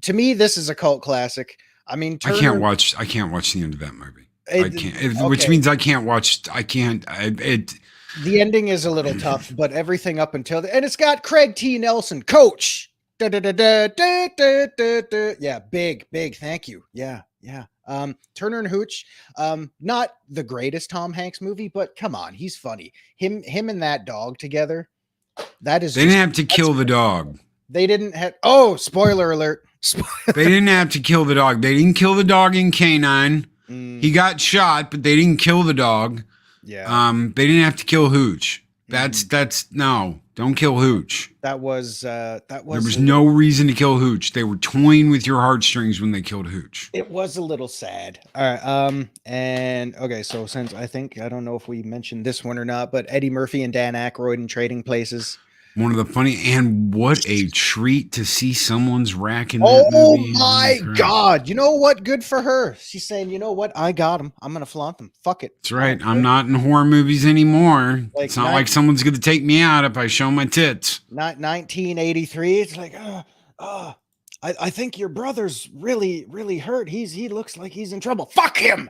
to me, this is a cult classic. I mean, I can't watch the end of that movie. I can't, which means I can't watch. The ending is a little tough, but everything up until and it's got Craig T. Nelson, coach. Yeah, big. Thank you. Yeah. Turner and Hooch. Not the greatest Tom Hanks movie, but come on, he's funny. Him and that dog together. They didn't have to kill the dog. They didn't have. Oh, spoiler alert. They didn't have to kill the dog. They didn't kill the dog in Canine. He got shot, but they didn't kill the dog. Yeah. They didn't have to kill Hooch. That's no. Don't kill Hooch. That was. There was no reason to kill Hooch. They were toying with your heartstrings when they killed Hooch. It was a little sad. All right. And okay. So since I don't know if we mentioned this one or not, but Eddie Murphy and Dan Aykroyd in Trading Places. One of the funny, and what a treat to see someone's rack in that movie. Oh my God. You know what? Good for her. She's saying, you know what? I got them. I'm going to flaunt them. Fuck it. That's right. I'm not in horror movies anymore. It's not like someone's going to take me out if I show my tits. Not 1983. It's like, I think your brother's really, really hurt. He looks like he's in trouble. Fuck him.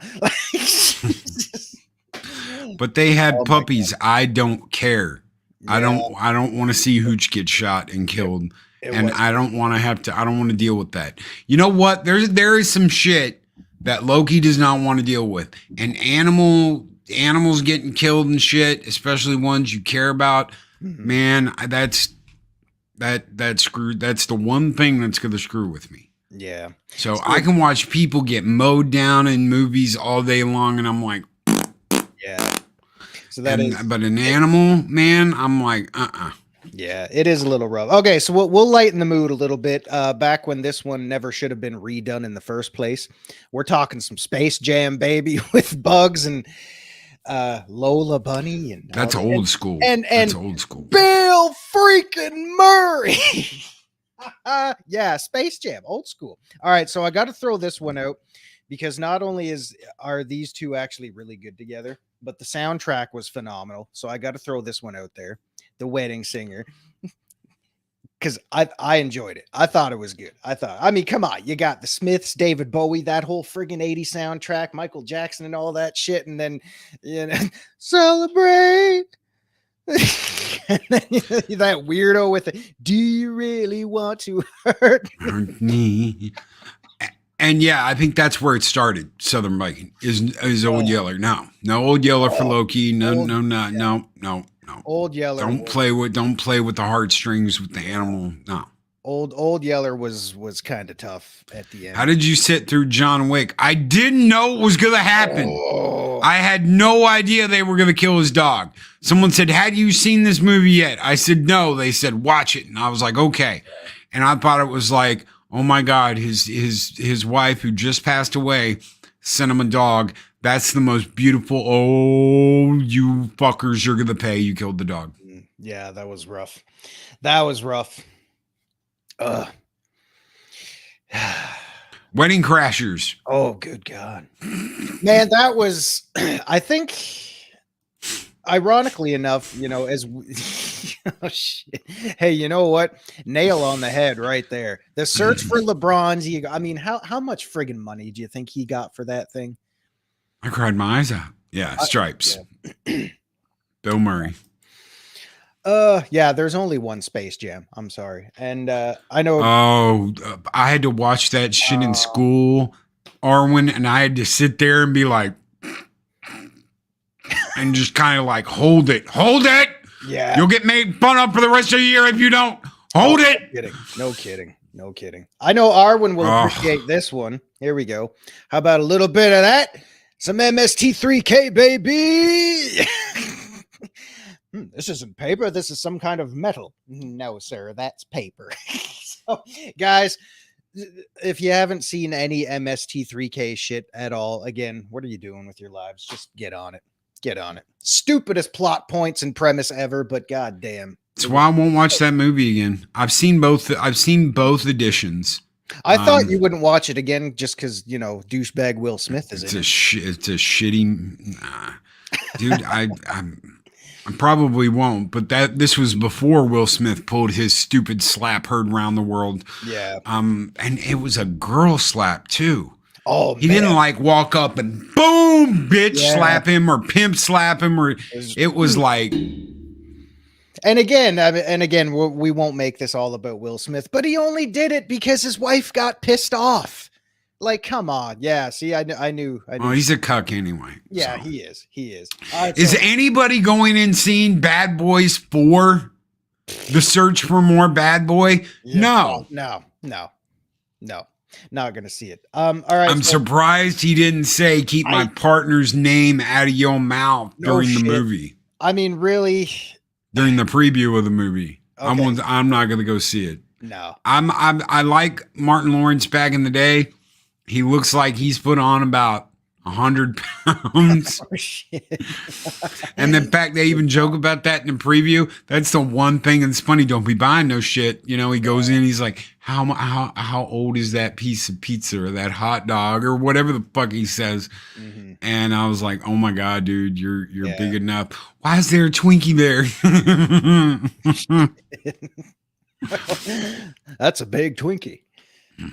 But they had puppies. I don't care. Yeah. I don't want to see Hooch get shot and killed. I don't want to deal with that. You know what? There is some shit that Loki does not want to deal with. And animals getting killed and shit, especially ones you care about, man, that's screwed. That's the one thing that's going to screw with me. Yeah. So I can watch people get mowed down in movies all day long and I'm like, yeah. So but an animal, man, I'm like, Yeah, it is a little rough. Okay, so we'll lighten the mood a little bit. Back when this one never should have been redone in the first place, we're talking some Space Jam, baby, with Bugs and Lola Bunny, and that's old school. And that's old school. Bill freaking Murray. Yeah, Space Jam, old school. All right, so I got to throw this one out because not only are these two actually really good together, but the soundtrack was phenomenal. So I got to throw this one out there. The Wedding Singer. Because I enjoyed it. I thought it was good. I mean, come on. You got the Smiths, David Bowie, that whole friggin' 80s soundtrack, Michael Jackson and all that shit. And then, celebrate. And then that weirdo with the, do you really want to hurt me? And yeah, I think that's where it started. Southern Viking is Old Yeller. No Old Yeller for Loki. No. Old Yeller. Don't play with the heartstrings with the animal. No. Old Yeller was kind of tough at the end. How did you sit through John Wick? I didn't know it was gonna happen. I had no idea they were gonna kill his dog. Someone said, "Had you seen this movie yet?" I said, "No." They said, "Watch it," and I was like, "Okay." And I thought it was like, oh my God, his wife who just passed away sent him a dog. That's the most beautiful. Oh, you fuckers, you're gonna pay. You killed the dog. Yeah, that was rough. That was rough. Wedding Crashers. Oh, good God, man, that was. I think, ironically enough, as oh shit. Hey, you know what? Nail on the head right there. The search for LeBron's. I mean, how much friggin' money do you think he got for that thing? I cried my eyes out. Yeah, Stripes. Yeah. Bill Murray. Yeah, there's only one Space Jam. I'm sorry. And I know. Oh, I had to watch that shit in school, Arwen, and I had to sit there and be like, and just kind of like, hold it. Yeah. You'll get made fun of for the rest of the year if you don't. Hold it. No kidding. No kidding. I know Arwen will Oh. appreciate this one. Here we go. How about a little bit of that? Some MST3K, baby. This isn't paper. This is some kind of metal. No, sir, that's paper. So, guys, if you haven't seen any MST3K shit at all, again, what are you doing with your lives? Just get on it. Get on it. Stupidest plot points and premise ever, but goddamn. That's why I won't watch that movie again. I've seen both editions. I thought you wouldn't watch it again just because, you know, douchebag Will Smith is in it. It's a shitty, dude. I probably won't. But this was before Will Smith pulled his stupid slap heard around the world. Yeah. And it was a girl slap too. Oh, he didn't like walk up and boom, bitch, slap him or pimp slap him, or it was like. And again, we won't make this all about Will Smith, but he only did it because his wife got pissed off. Like, come on. Yeah. See, I knew. Oh, he's a cuck anyway. Yeah, so. He is. Right, is anybody going and seeing Bad Boys 4? The Search for More Bad Boy? Yeah, no. Not gonna see it. All right. I'm surprised he didn't say keep my partner's name out of your mouth during the movie. I mean, really? During the preview of the movie. Okay. I'm not gonna go see it. No. I like Martin Lawrence back in the day. He looks like he's put on about 100 pounds. Oh, shit. And the fact they even joke about that in the preview, that's the one thing that's funny. Don't be buying no shit. You know, he goes in, he's like, how old is that piece of pizza or that hot dog or whatever the fuck he says. Mm-hmm. And I was like, oh my God, dude, you're big enough. Why is there a Twinkie there? That's a big Twinkie.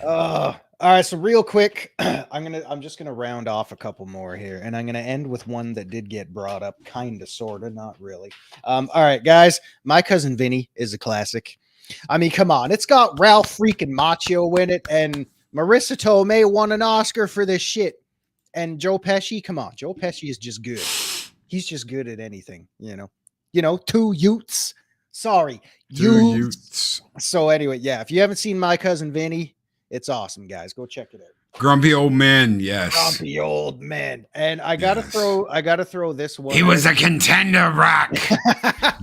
All right, so real quick, I'm just gonna round off a couple more here, and I'm gonna end with one that did get brought up, kinda, sorta, not really. All right, guys, My Cousin Vinny is a classic. I mean, come on, it's got Ralph freaking Macchio in it, and Marissa Tomei won an Oscar for this shit. And Joe Pesci, come on, Joe Pesci is just good. He's just good at anything, you know. You know, two Utes. Sorry, Utes. So anyway, yeah, if you haven't seen My Cousin Vinny, it's awesome, guys. Go check it out. Grumpy Old Men, yes. Grumpy Old Men. And I gotta throw this one. He was a contender, Rock.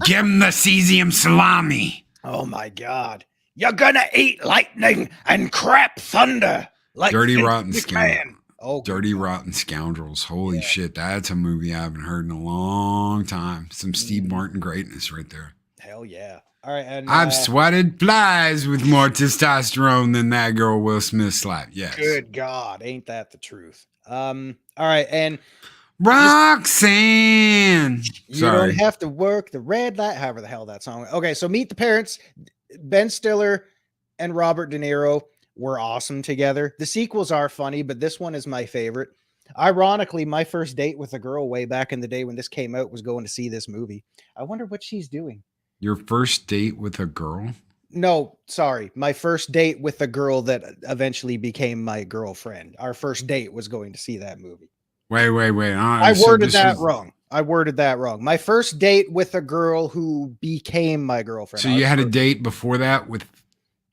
Give him the cesium salami. Oh my God. You're gonna eat lightning and crap thunder. Like Dirty Rotten Scoundrels. Oh, Dirty Rotten Scoundrels. Holy shit. That's a movie I haven't heard in a long time. Some Steve Martin greatness right there. Hell yeah. All right, and I've swatted flies with more testosterone than that girl Will Smith slapped. Yes. Good God, ain't that the truth? All right, and Roxanne. You don't have to work the red light, however the hell that song. Okay, so Meet the Parents. Ben Stiller and Robert De Niro were awesome together. The sequels are funny, but this one is my favorite. Ironically, my first date with a girl way back in the day when this came out was going to see this movie. I wonder what she's doing. Your first date with a girl? No, sorry. My first date with a girl that eventually became my girlfriend. Our first date was going to see that movie. Wait. I worded that wrong. My first date with a girl who became my girlfriend. So you had a date before that with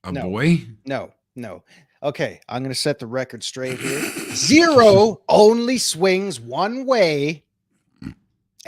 a boy? No. Okay, I'm going to set the record straight here. Zero only swings one way.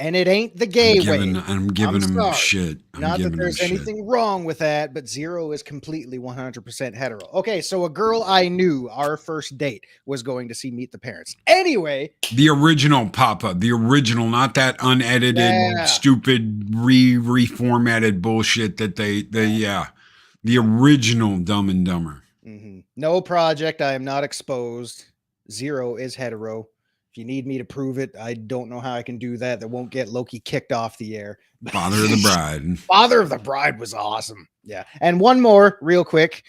And it ain't the gay way. I'm giving him shit. Not that there's anything wrong with that, but Zero is completely 100% hetero. Okay, so a girl I knew, our first date, was going to see Meet the Parents. Anyway. The original, Papa. The original, not that unedited, stupid, reformatted bullshit that the original Dumb and Dumber. Mm-hmm. No project. I am not exposed. Zero is hetero. If you need me to prove it, I don't know how I can do that. That won't get Loki kicked off the air. Father of the Bride. Father of the Bride was awesome. Yeah. And one more real quick,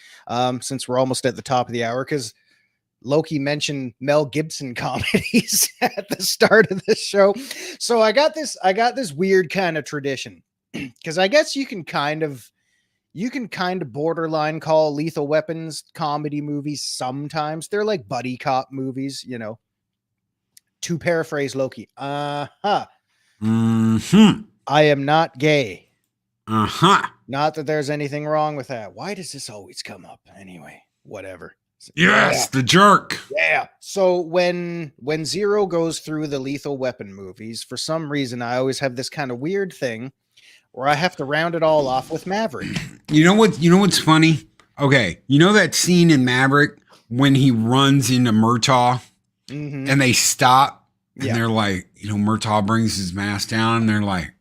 since we're almost at the top of the hour, because Loki mentioned Mel Gibson comedies at the start of the show. So I got this weird kind of tradition, because I guess you can kind of borderline call Lethal Weapons comedy movies sometimes. They're like buddy cop movies, you know. To paraphrase Loki, Mm-hmm. I am not gay. Not that there's anything wrong with that. Why does this always come up? Anyway, whatever. Yes, the jerk. Yeah. So when Zero goes through the Lethal Weapon movies, for some reason I always have this kind of weird thing where I have to round it all off with Maverick. You know what's funny? Okay, you know that scene in Maverick when he runs into Murtaugh and they stop and they're like, Murtaugh brings his mask down and they're like,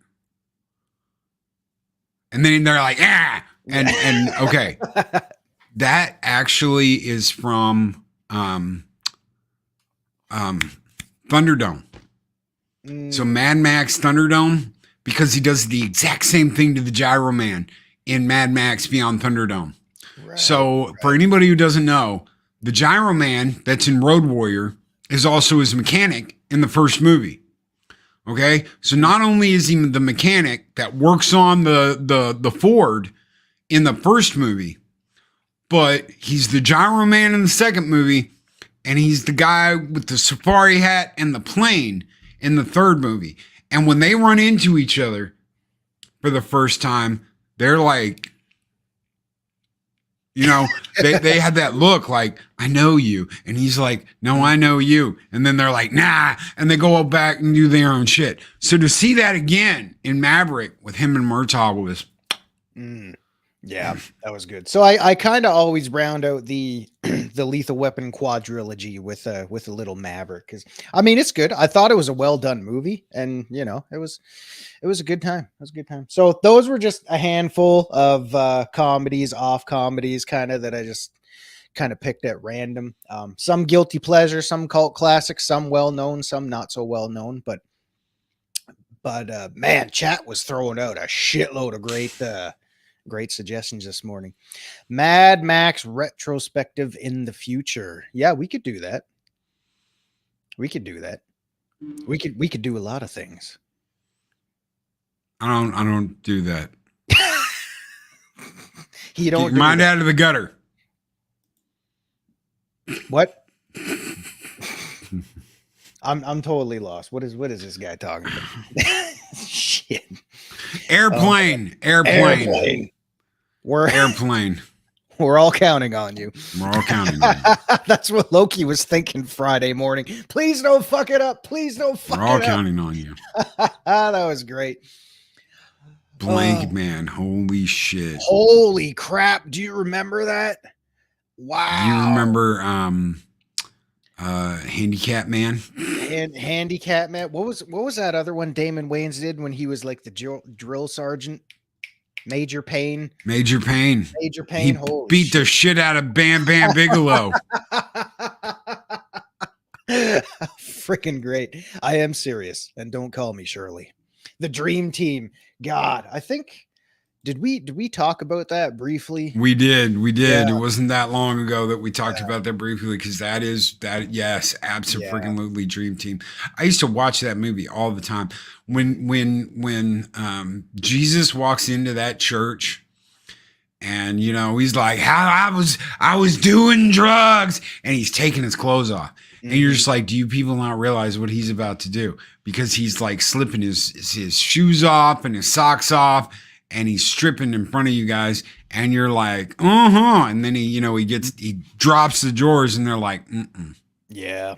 and then they're like, and okay. That actually is from Thunderdome. So Mad Max Thunderdome, because he does the exact same thing to the Gyro Man in Mad Max Beyond Thunderdome. Right, so for anybody who doesn't know, the Gyro Man that's in Road Warrior is also his mechanic in the first movie. Okay, so not only is he the mechanic that works on the Ford in the first movie, but he's the Gyro Man in the second movie, and he's the guy with the safari hat and the plane in the third movie. And when they run into each other for the first time, they're like, they had that look like, I know you. And he's like, no, I know you. And then they're like, nah. And they go back and do their own shit. So to see that again in Maverick with him and Murtaugh was... Yeah, that was good. So I kind of always round out the Lethal Weapon quadrilogy with a little Maverick, because I mean it's good. I thought it was a well done movie, and it was a good time. It was a good time. So those were just a handful of comedies, off comedies, kind of that I just kind of picked at random. Some guilty pleasure, some cult classics, some well known, some not so well known. But man, chat was throwing out a shitload of great suggestions this morning. Mad Max retrospective in the future. Yeah, we could do that. We could do that. We could do a lot of things. I don't do that. You don't. Get your mind out of the gutter. What? I'm totally lost. What is this guy talking about? Shit. Airplane. We're all counting on you. We're all counting on you. That's what Loki was thinking Friday morning. Please don't fuck it up. Please don't fuck it up. We're all counting on you. That was great. Blank Man. Holy shit. Holy crap. Do you remember that? Wow. Do you remember Handicap Man? And Handicap Man. What was that other one Damon Wayans did when he was like the drill sergeant? Major Pain. He Holy beat the shit out of Bam Bam Bigelow. Freaking great. I am serious, and don't call me Shirley. The Dream Team. God, I think did we talk about that briefly? We did. Yeah. It wasn't that long ago that we talked about that briefly, because yes, absolutely Dream Team. I used to watch that movie all the time. When Jesus walks into that church and he's like, how I was doing drugs, and he's taking his clothes off. And you're just like, do you people not realize what he's about to do? Because he's like slipping his shoes off and his socks off, and he's stripping in front of you guys, and you're like, and then he drops the drawers, and they're like, yeah.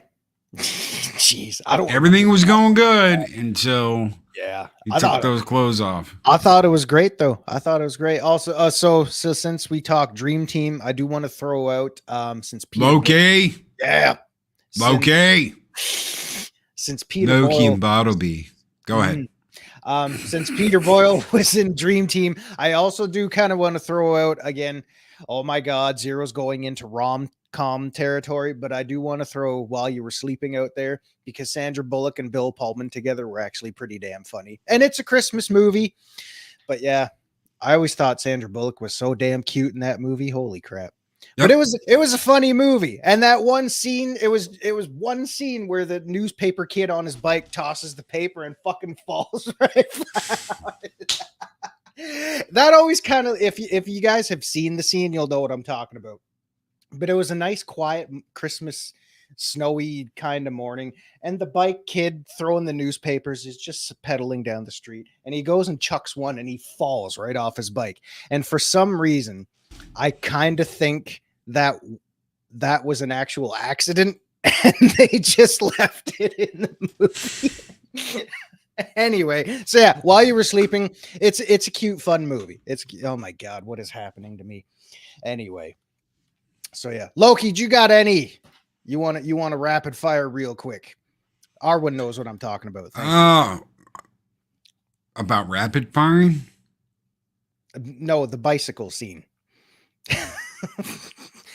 Jeez, everything was going good until he took those clothes off. I thought it was great though. Also, so since we talked Dream Team, I do want to throw out since Peter Loki. Since Peter Loki Boyle, and Bartleby. Go ahead. Since Peter Boyle was in Dream Team, I also do kind of want to throw out again. Oh my God, Zero's going into rom-com territory, but I do want to throw While You Were Sleeping out there, because Sandra Bullock and Bill Pullman together were actually pretty damn funny. And it's a Christmas movie, but yeah, I always thought Sandra Bullock was so damn cute in that movie. Holy crap. Yep. But it was a funny movie. And that one scene, it was one scene where the newspaper kid on his bike tosses the paper and fucking falls right flat. That always kind of, if you guys have seen the scene, you'll know what I'm talking about. But it was a nice, quiet Christmas snowy kind of morning, and the bike kid throwing the newspapers is just pedaling down the street, and he goes and chucks one and he falls right off his bike. And for some reason, I kind of think that was an actual accident and they just left it in the movie. Anyway, so yeah, while you were sleeping, it's a cute, fun movie. Oh my God, what is happening to me? Anyway, so yeah, Loki, you got any? You want to rapid fire real quick? Arwen knows what I'm talking about. About rapid firing? No, the bicycle scene.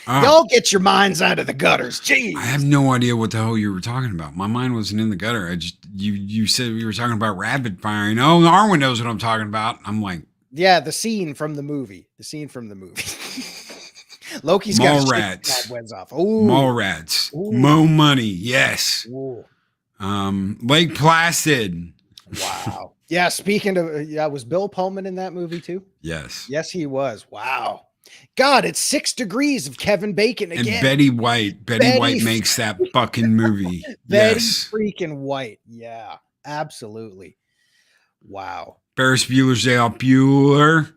Y'all get your minds out of the gutters. Jeez. I have no idea what the hell you were talking about. My mind wasn't in the gutter. You said we were talking about rapid firing. Oh, Arwen knows what I'm talking about. I'm like, yeah, the scene from the movie. Loki's got rats. Off. Mall rats. Mo money. Yes. Ooh. Lake Placid. Wow. Yeah. Speaking of, was Bill Pullman in that movie too? Yes. Yes, he was. Wow. God, it's 6 degrees of Kevin Bacon again. And Betty White. Betty White makes that fucking movie. Betty yes. freaking White. Yeah, absolutely. Wow. Ferris Bueller's Day Off. Bueller.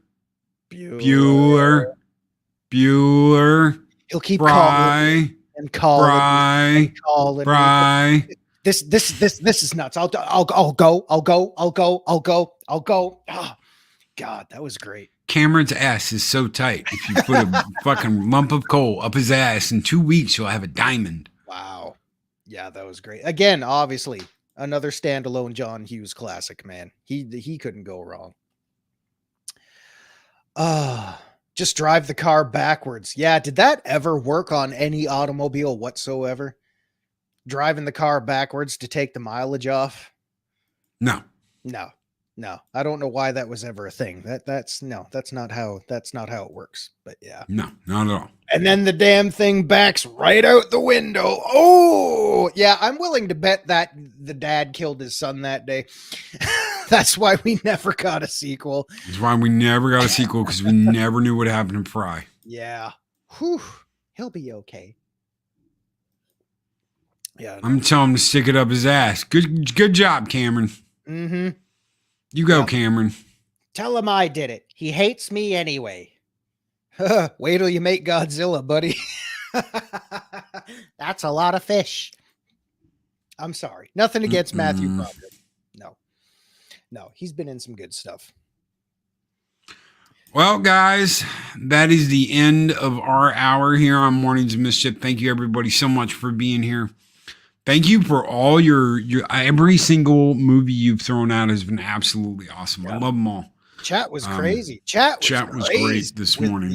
He'll keep calling and calling. This is nuts. I'll go. Oh, God, that was great. Cameron's ass is so tight. If you put a fucking lump of coal up his ass, in 2 weeks, you'll have a diamond. Wow. Yeah, that was great. Again, obviously, another standalone John Hughes classic, man. He couldn't go wrong. Just drive the car backwards. Yeah, did that ever work on any automobile whatsoever? Driving the car backwards to take the mileage off? No. I don't know why that was ever a thing. That's not how it works. But yeah. No, not at all. And then the damn thing backs right out the window. Oh, yeah, I'm willing to bet that the dad killed his son that day. That's why we never got a sequel. That's why we never got a sequel, because we never knew what happened to Fry. Yeah. Whew. He'll be okay. Yeah. I'm telling him to stick it up his ass. Good job, Cameron. Mm-hmm. You go, Cameron. Tell him I did it. He hates me anyway. Wait till you make Godzilla, buddy. That's a lot of fish. I'm sorry. Nothing against Matthew Broderick. No, he's been in some good stuff. Well, guys, that is the end of our hour here on Mornings of Mischief. Thank you, everybody, so much for being here. Thank you for all your every single movie you've thrown out has been absolutely awesome. Yeah. I love them all. Chat was crazy. Chat was great this morning.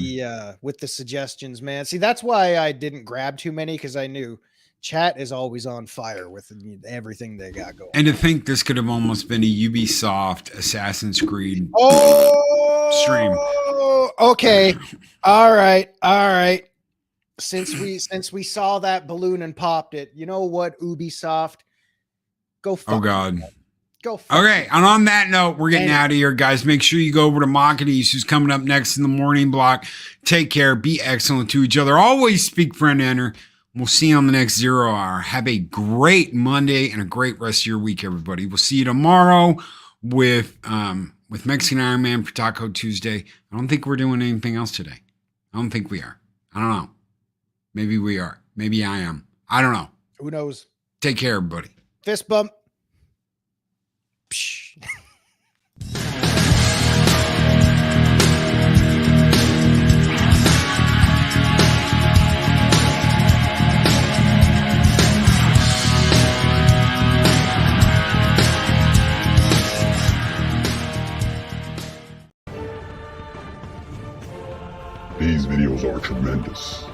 With the suggestions, man. See, that's why I didn't grab too many, because I knew chat is always on fire with everything they got going. And to think this could have almost been a Ubisoft Assassin's Creed stream. Okay. All right. Since we saw that balloon and popped it, you know what, Ubisoft? Go fuck. Oh God. Go fuck. Okay, and on that note, we're getting out of here, guys. Make sure you go over to Comedies, who's coming up next in the morning block. Take care. Be excellent to each other. Always speak friend enter. We'll see you on the next Zero Hour. Have a great Monday and a great rest of your week, everybody. We'll see you tomorrow with Mexican Iron Man for Taco Tuesday. I don't think we're doing anything else today. I don't think we are. I don't know. Maybe we are. Maybe I am. I don't know. Who knows? Take care, everybody. Fist bump. Psh. These videos are tremendous.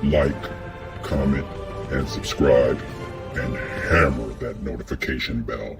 Like, comment, and subscribe, and hammer that notification bell.